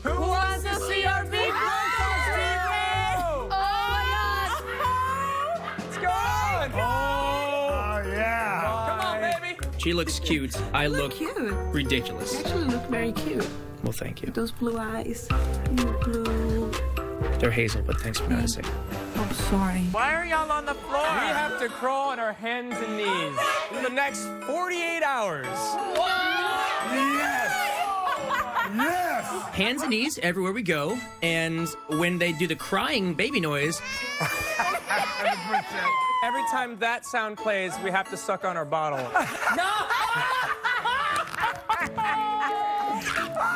Who wants to see our big Botox treatment? Oh, It's gone! Oh, yeah! Come on, baby. She looks cute. I look cute. ridiculous. You actually look very cute. Well, thank you. Those blue eyes. Your blue. They're hazel, but thanks for noticing. Oh, sorry. Why are y'all on the floor? We have to crawl on our hands and knees in the next 48 hours. Yes! Yes! Hands and knees everywhere we go, and when they do the crying baby noise, Every time that sound plays, we have to suck on our bottle. No!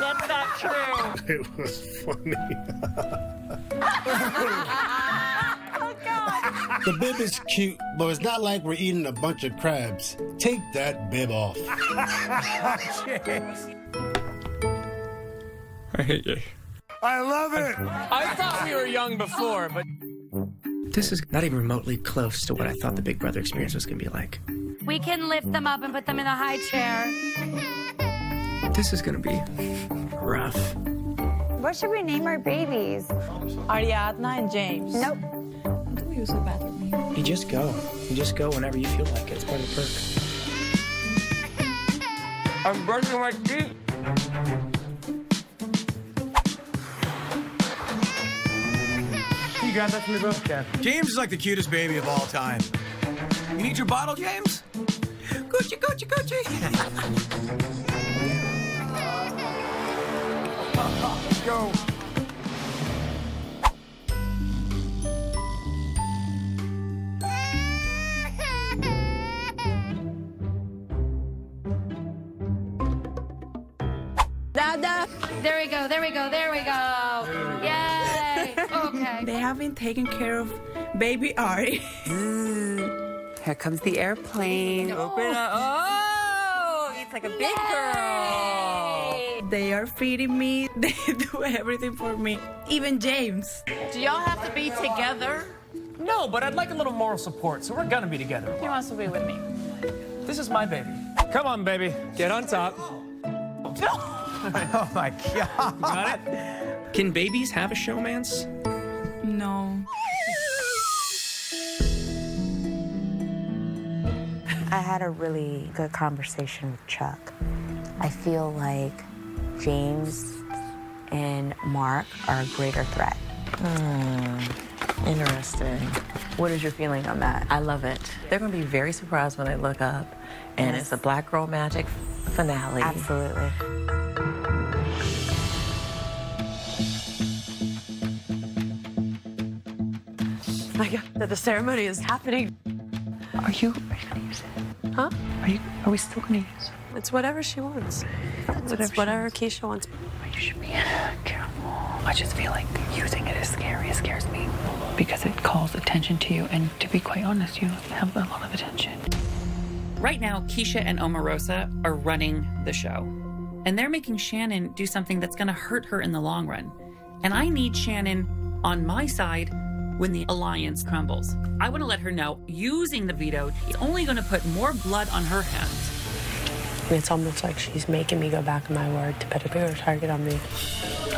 That's not true. It was funny. The bib is cute, but it's not like we're eating a bunch of crabs. Take that bib off. I hate you. I love it. I thought we were young before, but This is not even remotely close to what I thought the Big Brother experience was going to be like. We can lift them up and put them in a high chair. This is going to be rough. What should we name our babies? Ariadna and James. Nope. Do use the bathroom here. You just go. You just go whenever you feel like it. It's part of the perk. I'm brushing my teeth. Can you grab that for me, bro? Yeah. James is like the cutest baby of all time. You need your bottle, James? Gucci, Gucci, Gucci. Go. Dada. There we go, there we go, there we go. Yay. Okay. They haven't taken care of baby Ari. Here comes the airplane. Open up. Oh, it's like a big girl. They are feeding me. They do everything for me. Even James. Do y'all have to be together? No, but I'd like a little moral support, so we're gonna be together. He wants to be with me. This is my baby. Come on, baby. Get on top. Oh my God. Got it? Can babies have a showmance? No. I had a really good conversation with Chuck. I feel like James and Mark are a greater threat. Interesting. What is your feeling on that? I love it. They're going to be very surprised when they look up, and it's a Black Girl Magic finale. Absolutely. My God, that the ceremony is happening. Are you gonna use it? Huh? Are we still gonna use it? It's whatever she wants. It's whatever Keisha wants. You should be careful. I just feel like using it is scary. It scares me because it calls attention to you, and to be quite honest, you have a lot of attention. Right now, Keisha and Omarosa are running the show. And they're making Shannon do something that's going to hurt her in the long run. And I need Shannon on my side when the alliance crumbles. I want to let her know using the veto is only going to put more blood on her hands. It's almost like she's making me go back on my word to put a bigger target on me.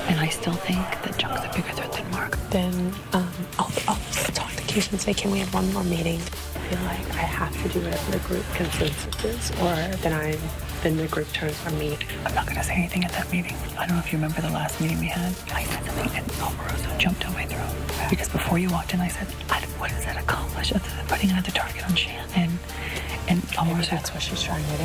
And I still think that Chuck's a bigger threat than Mark. Then I'll talk to Keisha and say, can we have one more meeting? I feel like I have to do whatever the group consensus is, or then the group turns on me. I'm not going to say anything at that meeting. I don't know if you remember the last meeting we had. I said something and Omarosa jumped down my throat. Because before you walked in, I said, what does that accomplish other than putting another target on Shannon? And Omarosa... That's what she's trying to do.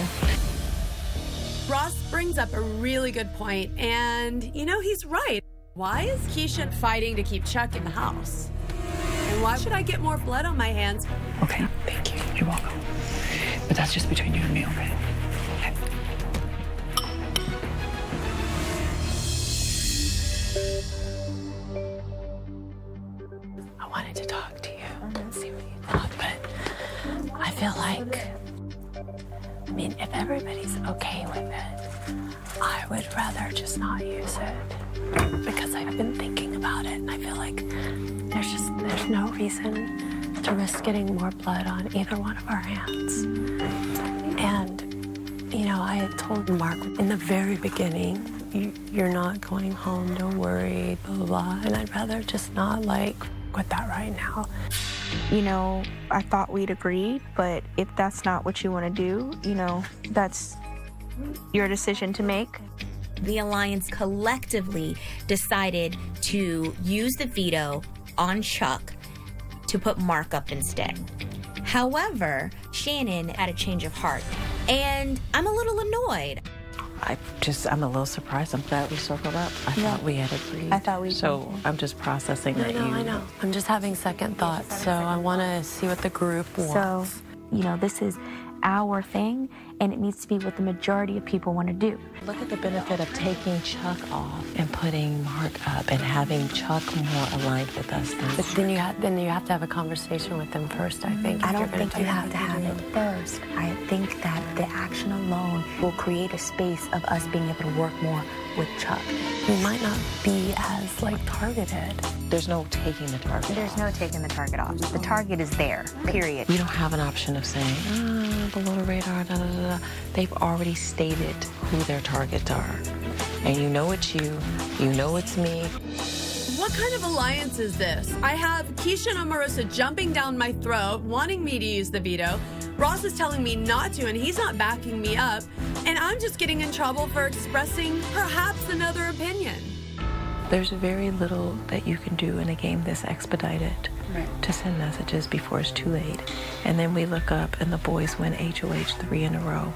Ross brings up a really good point, and he's right. Why is Keisha fighting to keep Chuck in the house? And why should I get more blood on my hands? Okay, thank you. You're welcome. But that's just between you and me, okay? Okay. okay with it. I would rather just not use it because I've been thinking about it and I feel like there's no reason to risk getting more blood on either one of our hands. And, you know, I had told Mark in the very beginning, you're not going home, don't worry, blah, blah, blah. And I'd rather just not, like, with that right now. You know, I thought we'd agreed, but if that's not what you want to do, you know, that's your decision to make. The Alliance collectively decided to use the veto on Chuck to put Mark up instead. However, Shannon had a change of heart, and I'm a little annoyed. I'm a little surprised. I'm glad we circled up. I thought we had agreed. I thought we did. So I'm just processing that I know. I'm just having second thoughts, so I want to see what the group wants. So, you know, this is our thing, and it needs to be what the majority of people want to do. Look at the benefit of taking Chuck off and putting Mark up and having Chuck more aligned with us. But then you have to have a conversation with them first, I think. I don't think you have to have it first. I think that the action alone will create a space of us being able to work more with Chuck. We might not be as, like, targeted. There's no taking the target off. There's no taking the target off. The target is there, period. You don't have an option of saying, below the radar, da, da, da, da. They've already stated who their targets are. And you know it's you know it's me. What kind of alliance is this? I have Keisha and Omarosa jumping down my throat, wanting me to use the veto. Ross is telling me not to, and he's not backing me up. And I'm just getting in trouble for expressing perhaps another opinion. There's very little that you can do in a game this expedited to send messages before it's too late. And then we look up and the boys win HOH 3 in a row,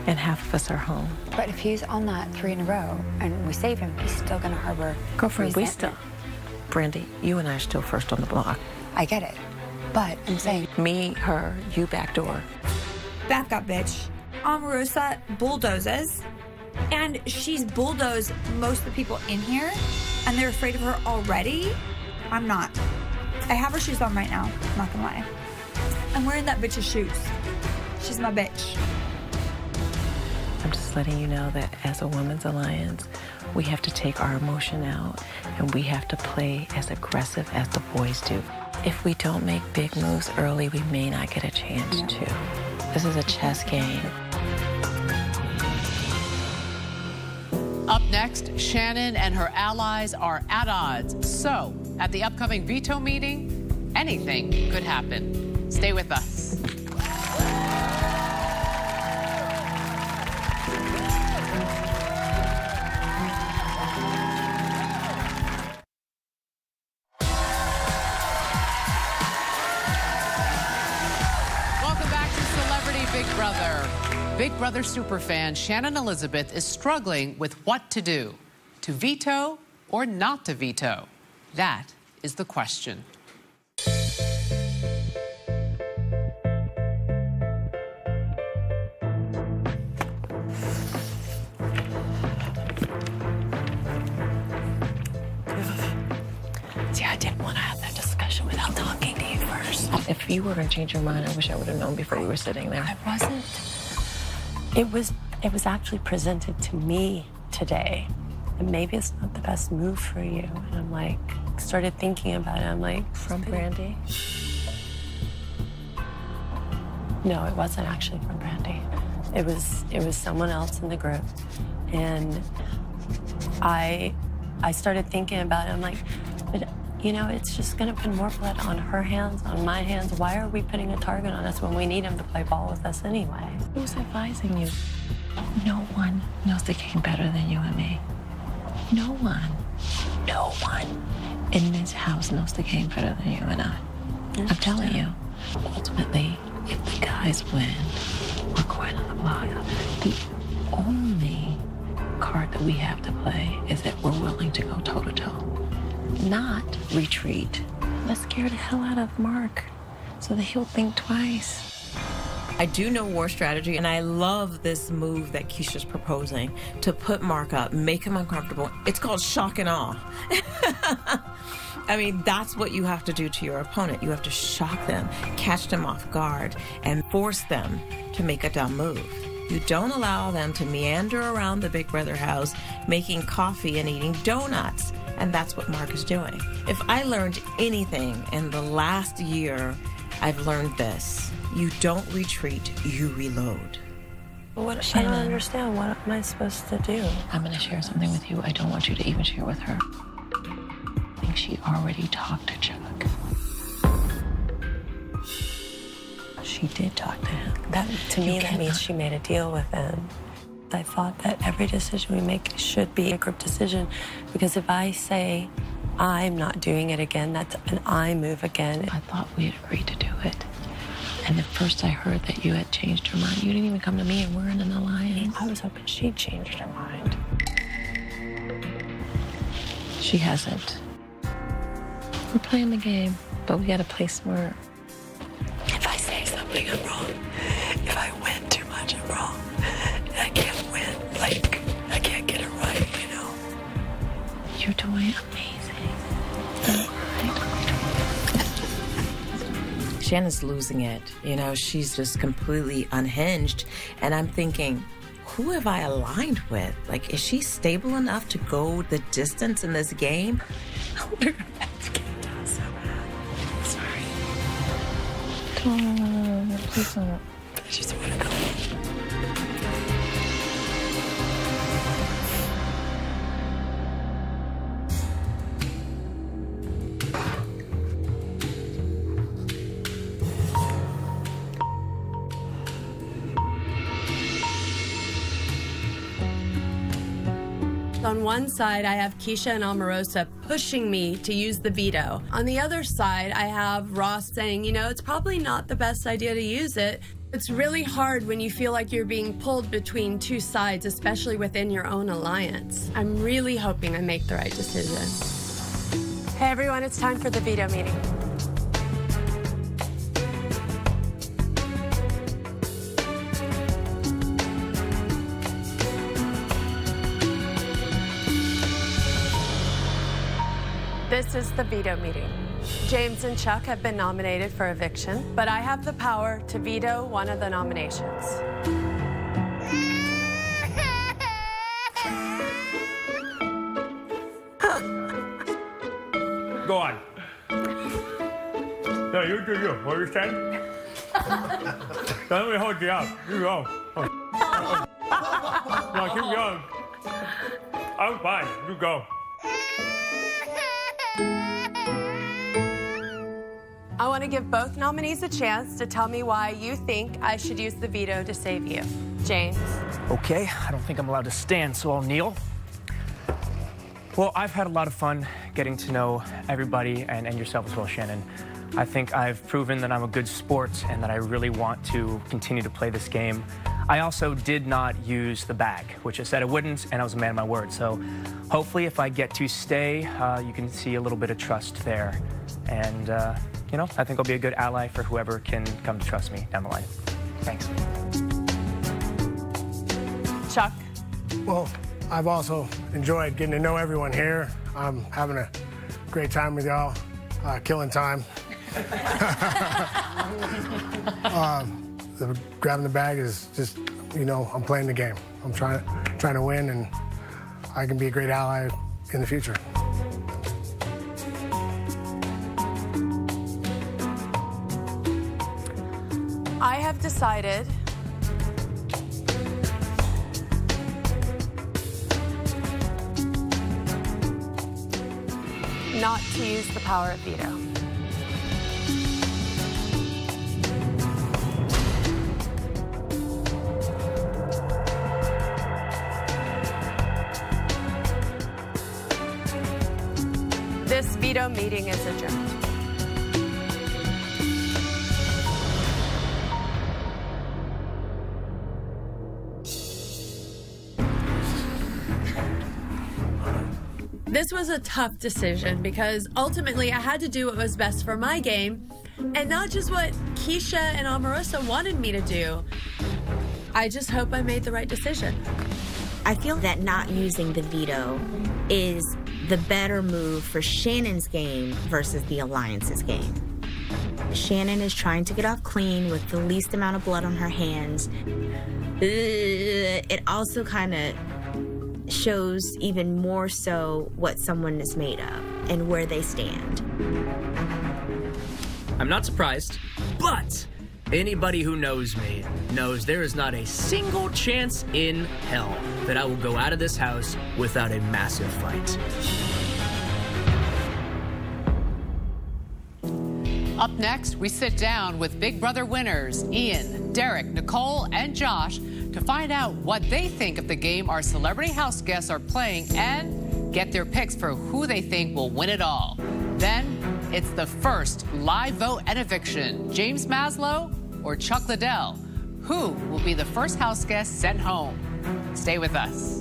and half of us are home. But if he's on that 3 in a row and we save him, he's still going to harbor Girlfriend, we resentment. Brandy, you and I are still first on the block. I get it. But I'm saying... Me, her, you backdoor. Back up, bitch. Omarosa bulldozes, and she's bulldozed most of the people in here, and they're afraid of her already. I'm not. I have her shoes on right now. I'm not gonna lie. I'm wearing that bitch's shoes. She's my bitch. I'm just letting you know that as a women's alliance, we have to take our emotion out, and we have to play as aggressive as the boys do. If we don't make big moves early, we may not get a chance to. This is a chess game. Up next, Shannon and her allies are at odds. So, at the upcoming veto meeting, anything could happen. Stay with us. Big Brother superfan Shannon Elizabeth is struggling with what to do. To veto or not to veto? That is the question. See, I didn't want to have that discussion without talking to you first. If you were going to change your mind, I wish I would have known before we were sitting there. I wasn't. It was actually presented to me today. And maybe it's not the best move for you. And I'm like, started thinking about it. I'm like, from Brandy? No, it wasn't actually from Brandy. It was someone else in the group. And I started thinking about it. I'm like, but you know, it's just gonna put more blood on her hands, on my hands. Why are we putting a target on us when we need him to play ball with us anyway? Who's advising you? No one knows the game better than you and me. No one in this house knows the game better than you and I. I'm telling you, ultimately, if the guys win, we're going on the block. The only card that we have to play is that we're willing to go toe-to-toe. Not retreat. Let's scare the hell out of Mark so that he'll think twice. I do know war strategy, and I love this move that Keisha's proposing to put Mark up, make him uncomfortable. It's called shock and awe. I mean, that's what you have to do to your opponent. You have to shock them, catch them off guard, and force them to make a dumb move. You don't allow them to meander around the Big Brother house, making coffee and eating donuts. And that's what Mark is doing. If I learned anything in the last year, I've learned this. You don't retreat, you reload. What? Shannon. I don't understand. What am I supposed to do? I'm going to share something with you I don't want you to even share with her. I think she already talked to Chuck. She did talk to him. That, to me, that means she made a deal with him. I thought that every decision we make should be a group decision, because if I say I'm not doing it again, that's an I move again. I thought we had agreed to do it. And at first I heard that you had changed her mind. You didn't even come to me, and we're in an alliance. I was hoping she'd changed her mind. She hasn't. We're playing the game, but we gotta play smart. If I say something, I'm wrong. If I win too much, I'm wrong. I can't win. Like, I can't get it right, you know? You're doing amazing. Shannon's losing it. You know, she's just completely unhinged. And I'm thinking, who have I aligned with? Like, is she stable enough to go the distance in this game? We're about to get down so bad. Sorry. Don't. Please don't. I just want to go. On one side, I have Keisha and Omarosa pushing me to use the veto. On the other side, I have Ross saying, you know, it's probably not the best idea to use it. It's really hard when you feel like you're being pulled between two sides, especially within your own alliance. I'm really hoping I make the right decision. Hey, everyone, it's time for the veto meeting. This is the veto meeting. James and Chuck have been nominated for eviction, but I have the power to veto one of the nominations. Go on. No, you do you. Understand? Let me hold you up. You go. No, keep going. I'm fine. You go. I want to give both nominees a chance to tell me why you think I should use the veto to save you. James. Okay, I don't think I'm allowed to stand, so I'll kneel. Well, I've had a lot of fun getting to know everybody and yourself as well, Shannon. I think I've proven that I'm a good sport and that I really want to continue to play this game. I also did not use the bag, which I said I wouldn't, and I was a man of my word. So hopefully if I get to stay, you can see a little bit of trust there. And, you know, I think I'll be a good ally for whoever can come to trust me down the line. Thanks. Chuck. Well, I've also enjoyed getting to know everyone here. I'm having a great time with y'all, killing time. Grabbing the bag is just, you know, I'm playing the game. I'm trying to win, and I can be a great ally in the future. I have decided not to use the power of veto. This veto meeting is adjourned. This was a tough decision because ultimately I had to do what was best for my game and not just what Keisha and Omarosa wanted me to do. I just hope I made the right decision. I feel that not using the veto is the better move for Shannon's game versus the Alliance's game. Shannon is trying to get off clean with the least amount of blood on her hands. it also kind of shows even more so what someone is made of and where they stand. I'm not surprised, but anybody who knows me knows there is not a single chance in hell that I will go out of this house without a massive fight. Up next, we sit down with Big Brother winners Ian, Derek, Nicole, and Josh to find out what they think of the game our celebrity house guests are playing and get their picks for who they think will win it all. Then, it's the first live vote and eviction. James Maslow or Chuck Liddell? Who will be the first house guest sent home? Stay with us.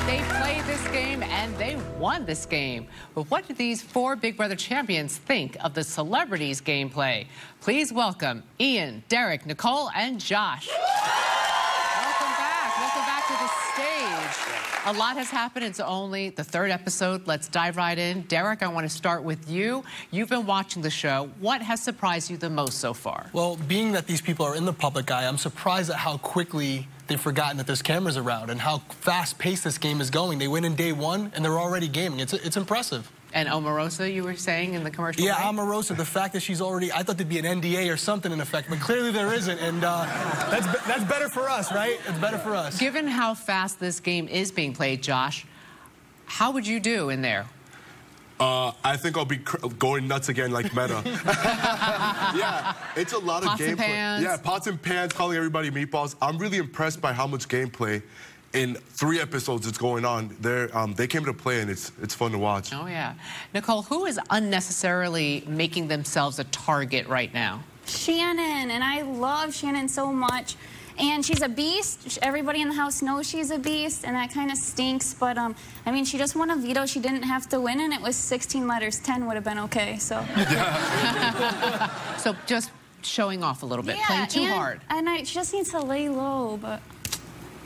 They played this game and they won this game. But what do these 4 Big Brother champions think of the celebrities' gameplay? Please welcome Ian, Derek, Nicole, and Josh. Welcome back. Welcome back to the stage. A lot has happened. It's only the 3rd episode. Let's dive right in. Derek, I want to start with you. You've been watching the show. What has surprised you the most so far? Well, being that these people are in the public eye, I'm surprised at how quickly they've forgotten that there's cameras around and how fast-paced this game is going. They win in day 1, and they're already gaming. It's impressive. And Omarosa, you were saying in the commercial? Yeah, break? Omarosa, the fact that she's already, I thought there'd be an NDA or something in effect, but clearly there isn't, and that's better for us, right? It's better for us. Given how fast this game is being played, Josh, how would you do in there? I think I'll be going nuts again like Meta. Yeah, it's a lot of Pots and gameplay. pans. Yeah, pots and pans, calling everybody meatballs. I'm really impressed by how much gameplay in 3 episodes it's going on. They came to play, and it's fun to watch. Oh, yeah. Nicole, who is unnecessarily making themselves a target right now? Shannon, and I love Shannon so much. And she's a beast. Everybody in the house knows she's a beast, and that kind of stinks. But, I mean, she just won a veto. She didn't have to win, and it was 16 letters. 10 would have been okay, so. So just showing off a little bit, playing too hard. And she just needs to lay low, but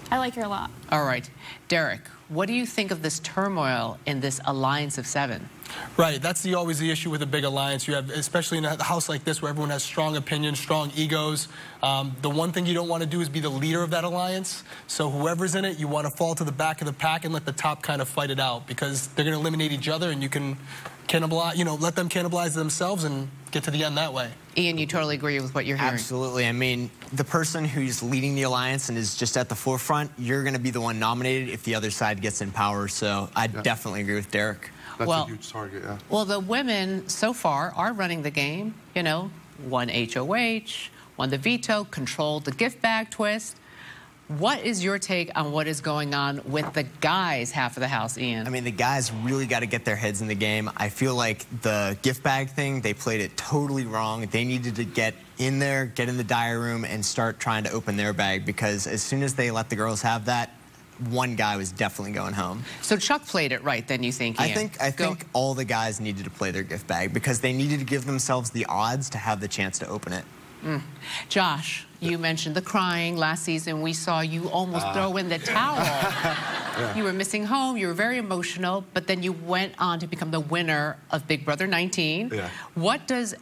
I like her a lot. All right. Derek, what do you think of this turmoil in this alliance of 7? Right, that's always the issue with a big alliance. You have, especially in a house like this where everyone has strong opinions, strong egos. The one thing you don't want to do is be the leader of that alliance. So whoever's in it, you want to fall to the back of the pack and let the top kind of fight it out, because they're going to eliminate each other, and you can cannibalize, let them cannibalize themselves and get to the end that way. Ian, you totally agree with what you're hearing? Absolutely. I mean, the person who's leading the alliance and is just at the forefront, you're going to be the one nominated if the other side gets in power. So I definitely agree with Derek. That's a huge target, yeah. Well, the women so far are running the game. Won HOH, won the veto, controlled the gift bag twist. What is your take on what is going on with the guys' half of the house, Ian? I mean, the guys really got to get their heads in the game. I feel like the gift bag thing, they played it totally wrong. They needed to get in there, get in the diary room, and start trying to open their bag, because as soon as they let the girls have that, one guy was definitely going home. So Chuck played it right then, you think, Ian? I think all the guys needed to play their gift bag, because they needed to give themselves the odds to have the chance to open it. Josh, you mentioned the crying. Last season, we saw you almost throw in the towel. Yeah. You were missing home. You were very emotional, but then you went on to become the winner of Big Brother 19. Yeah.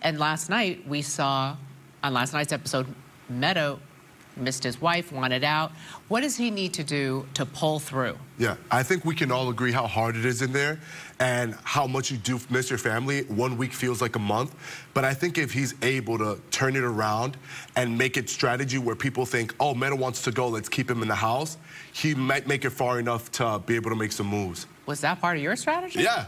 And last night, we saw, on last night's episode, Meadow missed his wife, wanted out. What does he need to do to pull through? Yeah, I think we can all agree how hard it is in there and how much you do miss your family. 1 week feels like a month. But I think if he's able to turn it around and make it strategy where people think, oh, Meadow wants to go, let's keep him in the house, he might make it far enough to be able to make some moves. Was that part of your strategy? Yeah,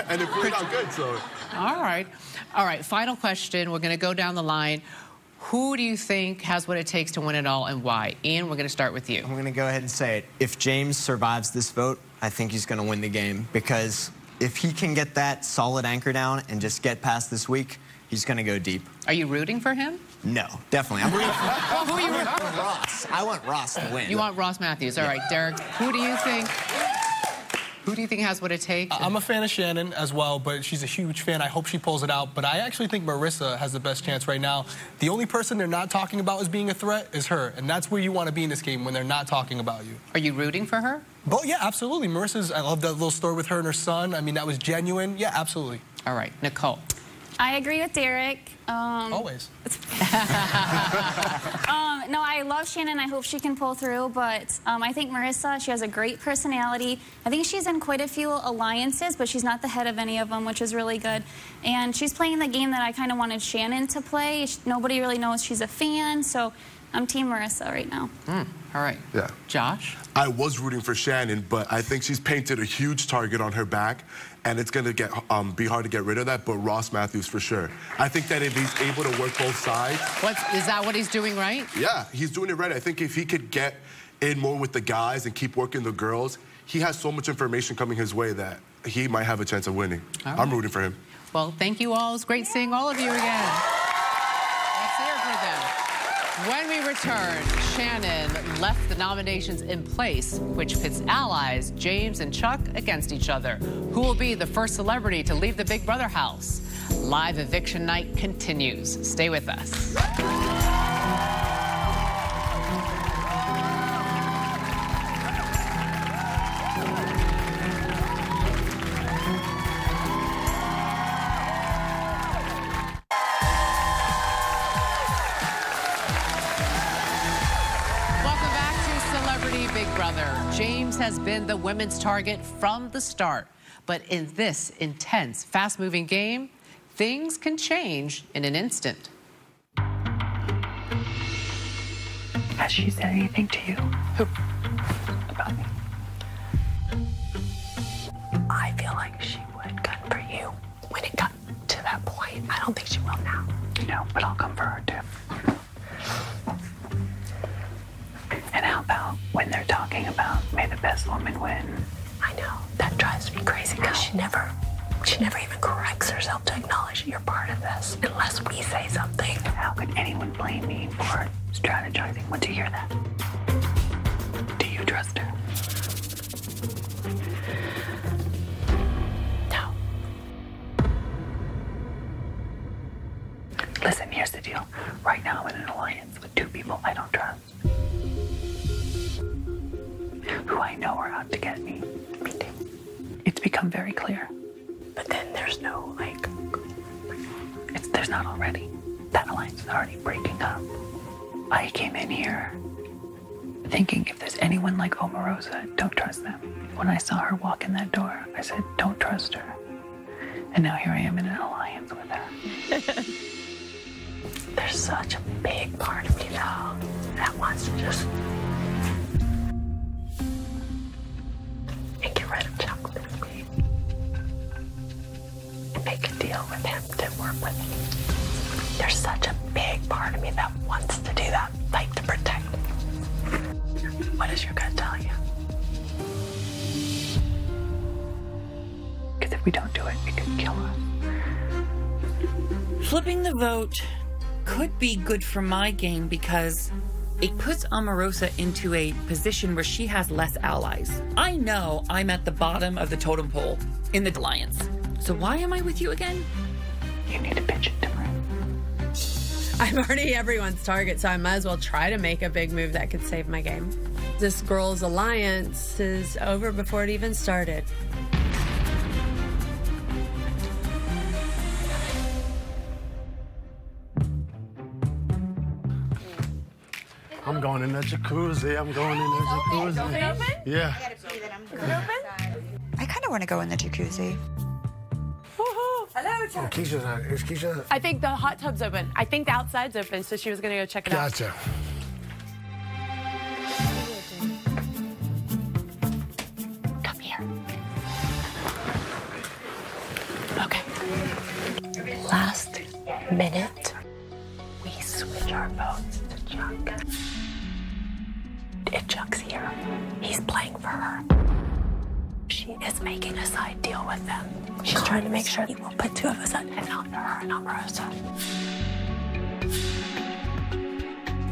and it played out good, so. All right. All right, final question. We're going to go down the line. Who do you think has what it takes to win it all, and why? Ian, we're going to start with you. I'm going to go ahead and say it. If James survives this vote, I think he's going to win the game, because if he can get that solid anchor down and just get past this week, he's going to go deep. Are you rooting for him? No, definitely. I'm rooting for who are you rooting for? Ross. I want Ross to win. You want Ross Matthews. All right, Derek, who do you think? Who do you think has what it takes? I'm a fan of Shannon as well, but she's a huge fan. I hope she pulls it out. But I actually think Marissa has the best chance right now. The only person they're not talking about as being a threat is her. And that's where you want to be in this game, when they're not talking about you. Are you rooting for her? Well, yeah, absolutely. I love that little story with her and her son. I mean, that was genuine. Yeah, absolutely. All right, Nicole. I agree with Derek. Always. No, I love Shannon. I hope she can pull through, but I think Marissa, she has a great personality. I think she's in quite a few alliances, but she's not the head of any of them, which is really good. And she's playing the game that I kind of wanted Shannon to play. Nobody really knows she's a fan, so I'm Team Marissa right now. All right. Yeah. Josh? I was rooting for Shannon, but I think she's painted a huge target on her back, and it's going to be hard to get rid of that, but Ross Matthews for sure. I think that if he's able to work both sides... Is that what he's doing right? Yeah, he's doing it right. I think if he could get in more with the guys and keep working the girls, he has so much information coming his way that he might have a chance of winning. All right. I'm rooting for him. Well, thank you all. It's great seeing all of you again. Let's hear it for them. When we return, Shannon left the nominations in place, which pits allies James and Chuck against each other. Who will be the first celebrity to leave the Big Brother house? Live eviction night continues. Stay with us. James has been the women's target from the start. But in this intense, fast-moving game, things can change in an instant. Has she said anything to you? Who? About me? I feel like she would gun for you when it got to that point. I don't think she will now. No, but I'll come for her too. And how about when they're talking about may the best woman win? I know. That drives me crazy because she never even corrects herself to acknowledge you're part of this unless we say something. How could anyone blame me for strategizing? Once you hear that, do you trust her? No. Listen, here's the deal. Right now I'm in an alliance with two people I don't trust, who I know are out to get me. Me too. It's become very clear. But then there's no, like... There's not already. That alliance is already breaking up. I came in here thinking if there's anyone like Omarosa, don't trust them. When I saw her walk in that door, I said, don't trust her. And now here I am in an alliance with her. There's such a big part of me, though, that wants to just... and get rid of Chuck with me. And make a deal with him to work with me. There's such a big part of me that wants to do that, like to protect me. What does your gut tell you? Because if we don't do it, it could kill us. Flipping the vote could be good for my game because it puts Omarosa into a position where she has less allies. I know I'm at the bottom of the totem pole in the alliance. So why am I with you again? You need to pitch it to her. I'm already everyone's target, so I might as well try to make a big move that could save my game. This girl's alliance is over before it even started. I'm going in the jacuzzi. I'm going in the jacuzzi. Yeah. I kind of want to go in the jacuzzi. Hello, Oh, Keisha's not. Is Keisha? I think the hot tub's open. I think the outside's open, so she was going to go check it out. Gotcha. Come here. Okay. Last minute, we switch our votes to Chuck. If Chuck's here, he's playing for her. She is making a side deal with them. She's trying to make sure he will put two of us and not her and Omarosa.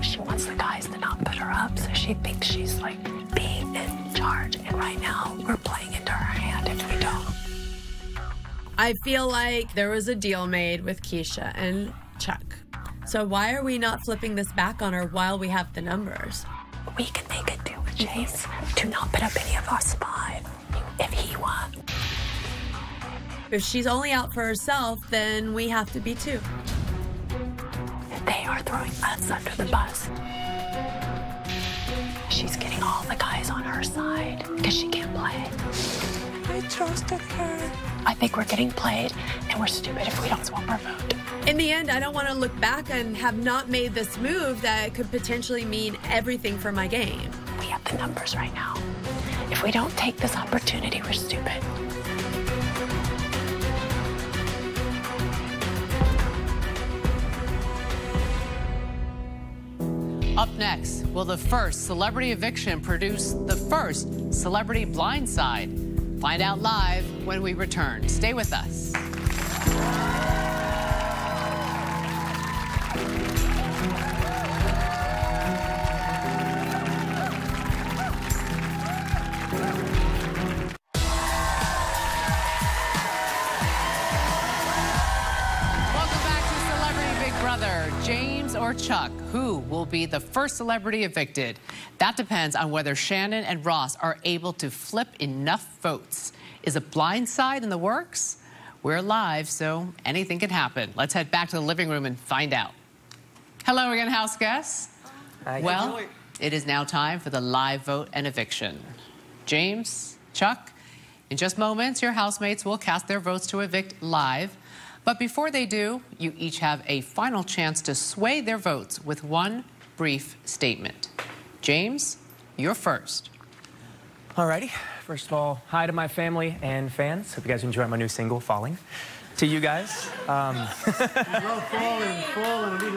She wants the guys to not put her up, so she thinks she's like being in charge. And right now, we're playing into her hands. I feel like there was a deal made with Keisha and Chuck. So why are we not flipping this back on her while we have the numbers? We can make a deal with Chase to not put up any of our spot if he won. If she's only out for herself, then we have to be too. They are throwing us under the bus. She's getting all the guys on her side because she can't play. I trusted her. I think we're getting played, and we're stupid if we don't swap our vote. In the end, I don't want to look back and have not made this move that could potentially mean everything for my game. We have the numbers right now. If we don't take this opportunity, we're stupid. Up next, will the first celebrity eviction produce the first celebrity blindside? Find out live when we return. Stay with us. James or Chuck, who will be the first celebrity evicted? That depends on whether Shannon and Ross are able to flip enough votes. Is a blindside in the works? We're live, so anything can happen. Let's head back to the living room and find out. Hello again, house guests. Well, it is now time for the live vote and eviction. James, Chuck, in just moments, your housemates will cast their votes to evict live. But before they do, you each have a final chance to sway their votes with one brief statement. James, you're first. Alrighty. First of all, hi to my family and fans. Hope you guys enjoy my new single, Falling. To you guys. Falling.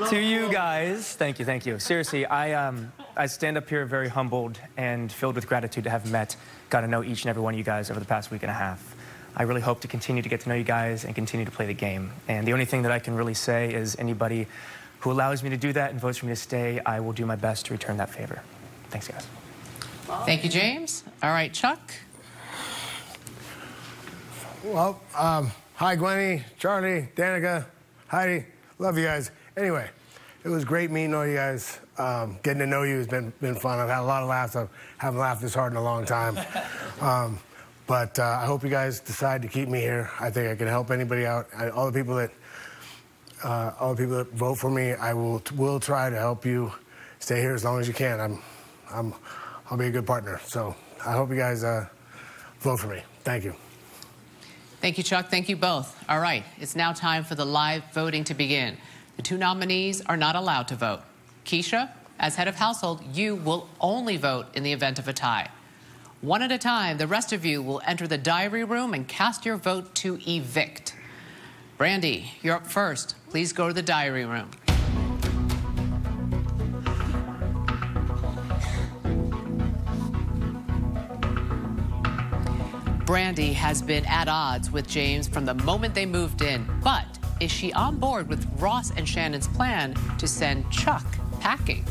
To you guys, thank you. Seriously, I stand up here very humbled and filled with gratitude to have got to know each and every one of you guys over the past week and a half. I really hope to continue to get to know you guys and continue to play the game. And the only thing that I can really say is anybody who allows me to do that and votes for me to stay, I will do my best to return that favor. Thanks, guys. Thank you, James. All right, Chuck. Well, hi, Gwenny, Charlie, Danica, Heidi. Love you guys. Anyway, it was great meeting all you guys. Getting to know you has been fun. I've had a lot of laughs. I haven't laughed this hard in a long time. But I hope you guys decide to keep me here. I think I can help anybody out. All the people that vote for me, I will try to help you stay here as long as you can. I'll be a good partner. So I hope you guys vote for me. Thank you. Thank you, Chuck. Thank you both. All right, it's now time for the live voting to begin. The two nominees are not allowed to vote. Keisha, as head of household, you will only vote in the event of a tie. One at a time, the rest of you will enter the diary room and cast your vote to evict. Brandy, you're up first. Please go to the diary room. Brandy has been at odds with James from the moment they moved in, but is she on board with Ross and Shannon's plan to send Chuck packing?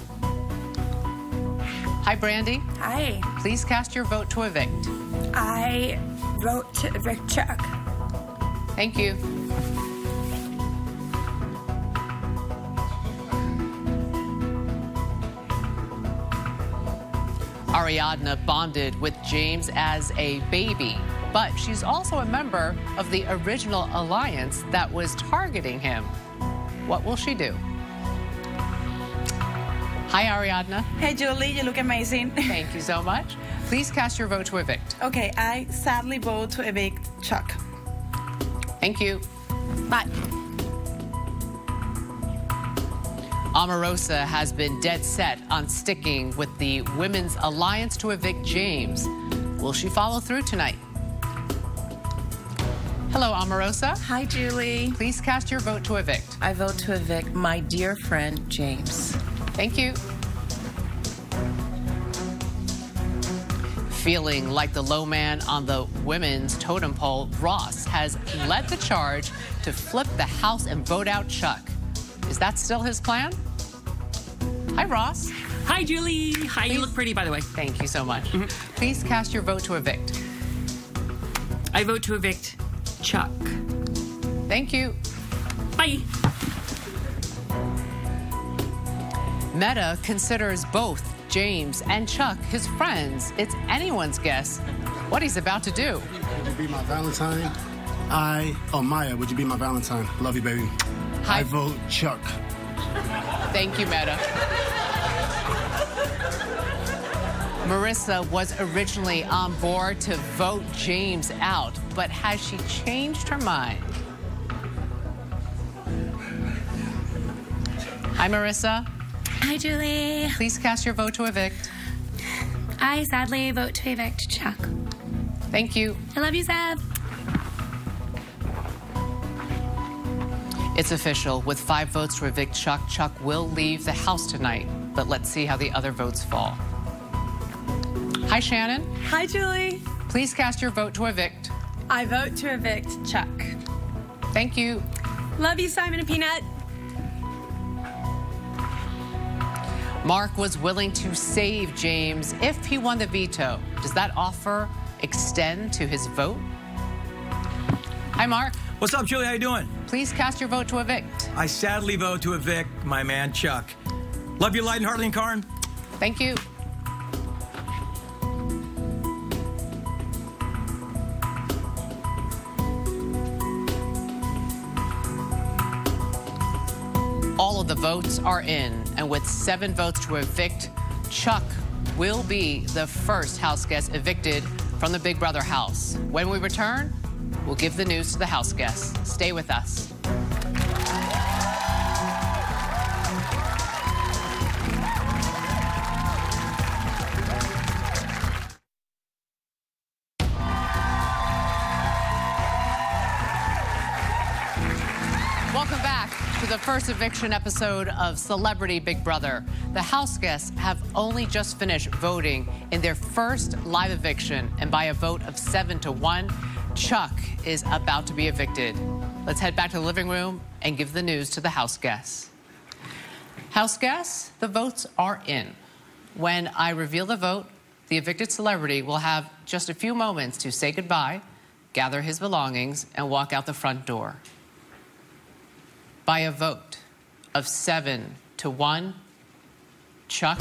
Hi, Brandy. Hi. Please cast your vote to evict. I vote to evict Chuck. Thank you. Ariadna bonded with James as a baby, but she's also a member of the original alliance that was targeting him. What will she do? Hi, Ariadna. Hey, Julie, you look amazing. Thank you so much. Please cast your vote to evict. Okay, I sadly vote to evict Chuck. Thank you. Bye. Omarosa has been dead set on sticking with the Women's Alliance to evict James. Will she follow through tonight? Hello, Omarosa. Hi, Julie. Please cast your vote to evict. I vote to evict my dear friend, James. Thank you. Feeling like the low man on the women's totem pole, Ross has led the charge to flip the house and vote out Chuck. Is that still his plan? Hi, Ross. Hi, Julie. Hi, you look pretty, by the way. Thank you so much. Please cast your vote to evict. I vote to evict Chuck. Thank you. Bye. Meta considers both James and Chuck his friends. It's anyone's guess what he's about to do. Would you be my Valentine? Maya, would you be my Valentine? Love you, baby. I vote Chuck. Thank you, Meta. Marissa was originally on board to vote James out, but has she changed her mind? Hi, Marissa. Hi, Julie. Please cast your vote to evict. I sadly vote to evict Chuck. Thank you. I love you, Seb. It's official. With 5 votes to evict Chuck, Chuck will leave the house tonight. But let's see how the other votes fall. Hi, Shannon. Hi, Julie. Please cast your vote to evict. I vote to evict Chuck. Thank you. Love you, Simon and Peanut. Mark was willing to save James if he won the veto. Does that offer extend to his vote? Hi, Mark. What's up, Julie? How you doing? Please cast your vote to evict. I sadly vote to evict my man, Chuck. Love you, Light and Hartley and Karn. Thank you. All of the votes are in, and with 7 votes to evict, Chuck will be the first house guest evicted from the Big Brother house. When we return, we'll give the news to the house guests. Stay with us. Welcome back to the first eviction episode of Celebrity Big Brother. The house guests have only just finished voting in their first live eviction, and by a vote of 7-1, Chuck is about to be evicted. Let's head back to the living room and give the news to the house guests. House guests, the votes are in. When I reveal the vote, the evicted celebrity will have just a few moments to say goodbye, gather his belongings, and walk out the front door. By a vote of 7-1, Chuck,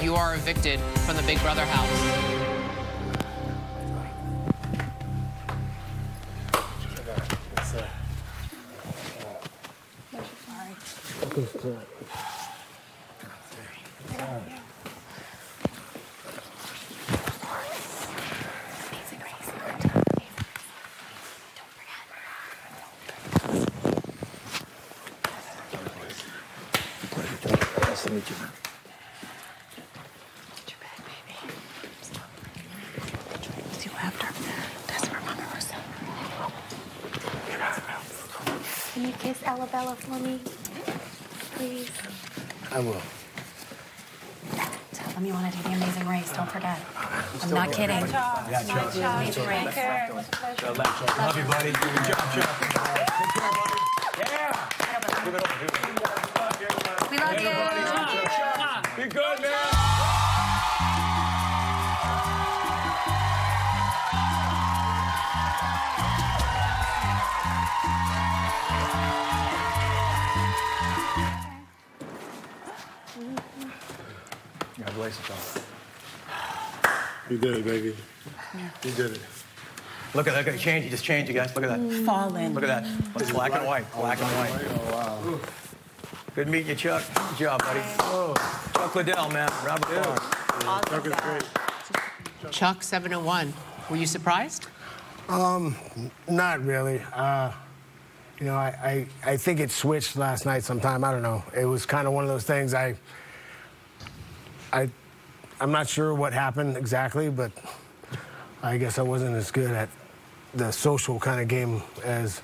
you are evicted from the Big Brother house. Nice to meet you, man. Get your bag, baby. Did you after? That's for Mama Rosa. Can you kiss Alabella for me? Please. I will. Tell them you want to do the Amazing Race. Don't forget. I'm not kidding. Amazing Race. Love you, buddy. Good job, Chuck. Take care, buddy. Yeah. Give it up. We love you. Be good, man. Congratulations, John. You did it, baby. You did it. Look at that. Look at change. You just changed, you guys. Look at that. Fallen. Look at that. It's black and white. Black and white. Oh, wow. Good meeting you, Chuck. Good job, buddy. Oh, Chuck Liddell, man. Round of applause. Chuck is great. Chuck, 7-1. Were you surprised? Not really. You know, I think it switched last night sometime. I don't know. It was kind of one of those things. I'm not sure what happened exactly, but I guess I wasn't as good at the social kind of game as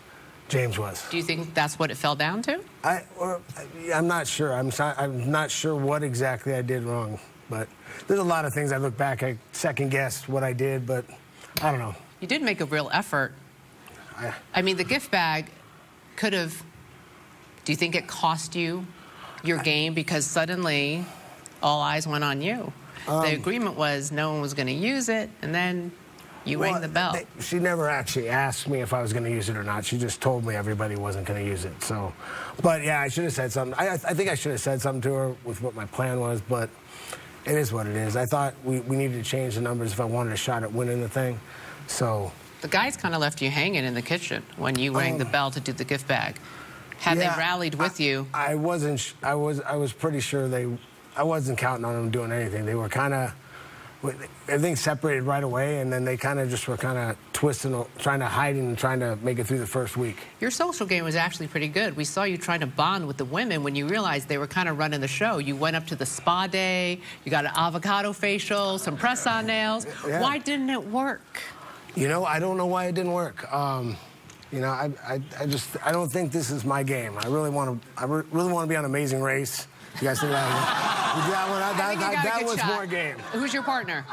James was. Do you think that's what it fell down to? I'm not sure. I'm not sure what exactly I did wrong, but there's a lot of things I look back, I second-guessed what I did, but I don't know. You did make a real effort. I mean, the gift bag could have... Do you think it cost you your game because suddenly all eyes went on you? The agreement was no one was going to use it, and then You rang the bell. She never actually asked me if I was going to use it or not. She just told me everybody wasn't going to use it. So, but yeah, I should have said something. I think I should have said something to her with what my plan was, but it is what it is. I thought we needed to change the numbers if I wanted a shot at winning the thing. So the guys kind of left you hanging in the kitchen when you rang the bell to do the gift bag. Had they rallied with you? I wasn't. I was pretty sure I wasn't counting on them doing anything. They were kind of. Everything separated right away, and then they kind of just were kind of twisting, trying to hide and trying to make it through the first week. Your social game was actually pretty good. We saw you trying to bond with the women when you realized they were kind of running the show. You went up to the spa day, you got an avocado facial, some press-on nails. Yeah. Why didn't it work? You know, I don't know why it didn't work. You know, I don't think this is my game. I really want to be on Amazing Race. You guys see that? That was more game. Who's your partner?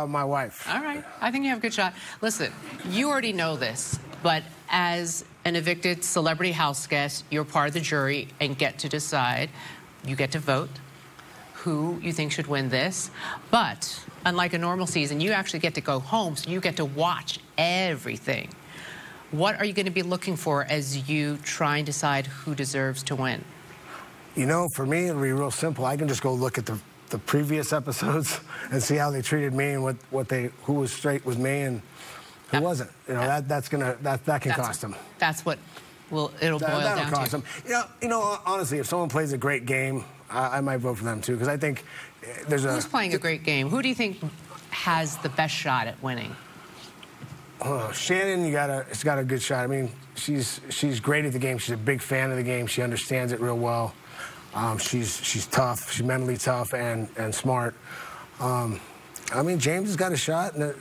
My wife. All right. I think you have a good shot. Listen, you already know this, but as an evicted celebrity house guest, you're part of the jury and get to decide. You get to vote who you think should win this. But unlike a normal season, you actually get to go home, so you get to watch everything. What are you going to be looking for as you try and decide who deserves to win? You know, for me, it'll be real simple. I can just go look at the previous episodes and see how they treated me and who was straight with me and who wasn't. You know, that can cost them. That's what it'll boil down to. That'll cost them. You know, honestly, if someone plays a great game, I might vote for them too, because I think there's Who's playing a great game? Who do you think has the best shot at winning? Shannon, it's got a good shot. I mean, she's great at the game. She's a big fan of the game. She understands it real well. She's tough. She's mentally tough and smart. I mean, James has got a shot, and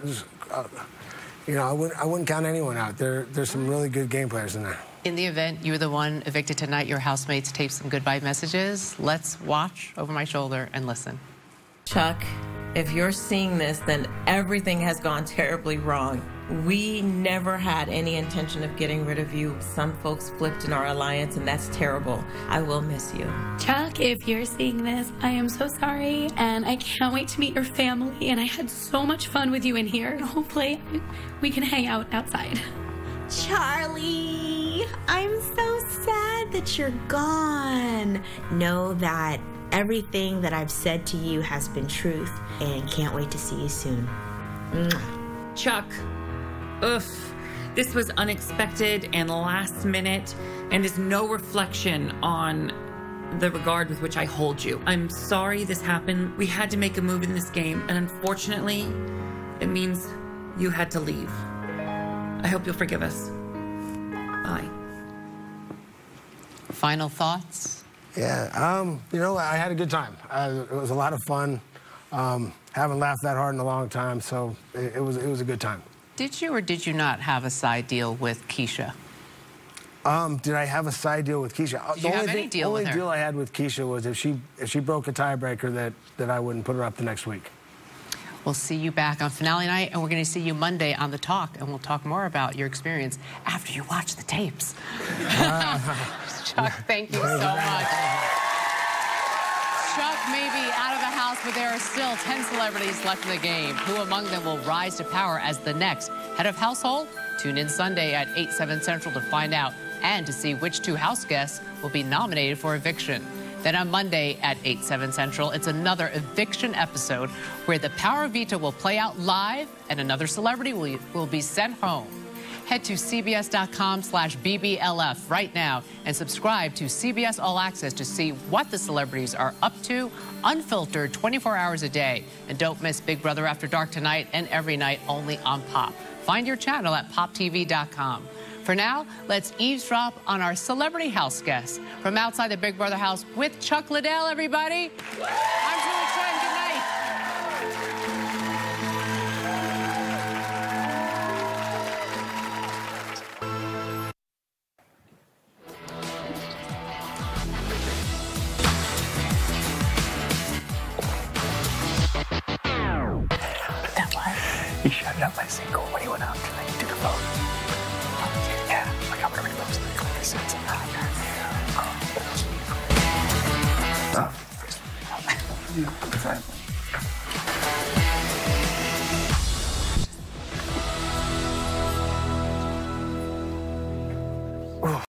you know, I wouldn't count anyone out. There's some really good game players in there. In the event you were the one evicted tonight, your housemates taped some goodbye messages. Let's watch over my shoulder and listen. Chuck, if you're seeing this, then everything has gone terribly wrong. We never had any intention of getting rid of you. Some folks flipped in our alliance, and that's terrible. I will miss you. Chuck, if you're seeing this, I am so sorry, and I can't wait to meet your family, and I had so much fun with you in here. Hopefully, we can hang out outside. Charlie, I'm so sad that you're gone. Know that everything that I've said to you has been truth, and can't wait to see you soon. Mwah. Chuck, this was unexpected and last minute and is no reflection on the regard with which I hold you. I'm sorry this happened. We had to make a move in this game, and unfortunately, it means you had to leave. I hope you'll forgive us. Bye. Final thoughts? Yeah, you know, I had a good time. It was a lot of fun. Haven't laughed that hard in a long time, so it was a good time. Did you or did you not have a side deal with Keisha? Did I have a side deal with Keisha? Did you have any deal with her? The only deal I had with Keisha was if she broke a tiebreaker that I wouldn't put her up the next week. We'll see you back on finale night, and we're going to see you Monday on The Talk, and we'll talk more about your experience after you watch the tapes. Chuck, thank you so much. Chuck may be out of the house, but there are still 10 celebrities left in the game. Who among them will rise to power as the next head of household? Tune in Sunday at 8, 7 Central to find out and to see which 2 house guests will be nominated for eviction. Then on Monday at 8, 7 Central, it's another eviction episode where the power veto will play out live and another celebrity will be sent home. Head to cbs.com/BBLF right now and subscribe to CBS All Access to see what the celebrities are up to, unfiltered 24 hours a day. And don't miss Big Brother After Dark tonight and every night only on Pop. Find your channel at poptv.com. For now, let's eavesdrop on our celebrity house guests from outside the Big Brother house with Chuck Liddell, everybody. I'm Julie Chen. Good night. He shouted out my single when he went out tonight to the vote. Yeah, like I'm gonna repost the clip. He said something out there.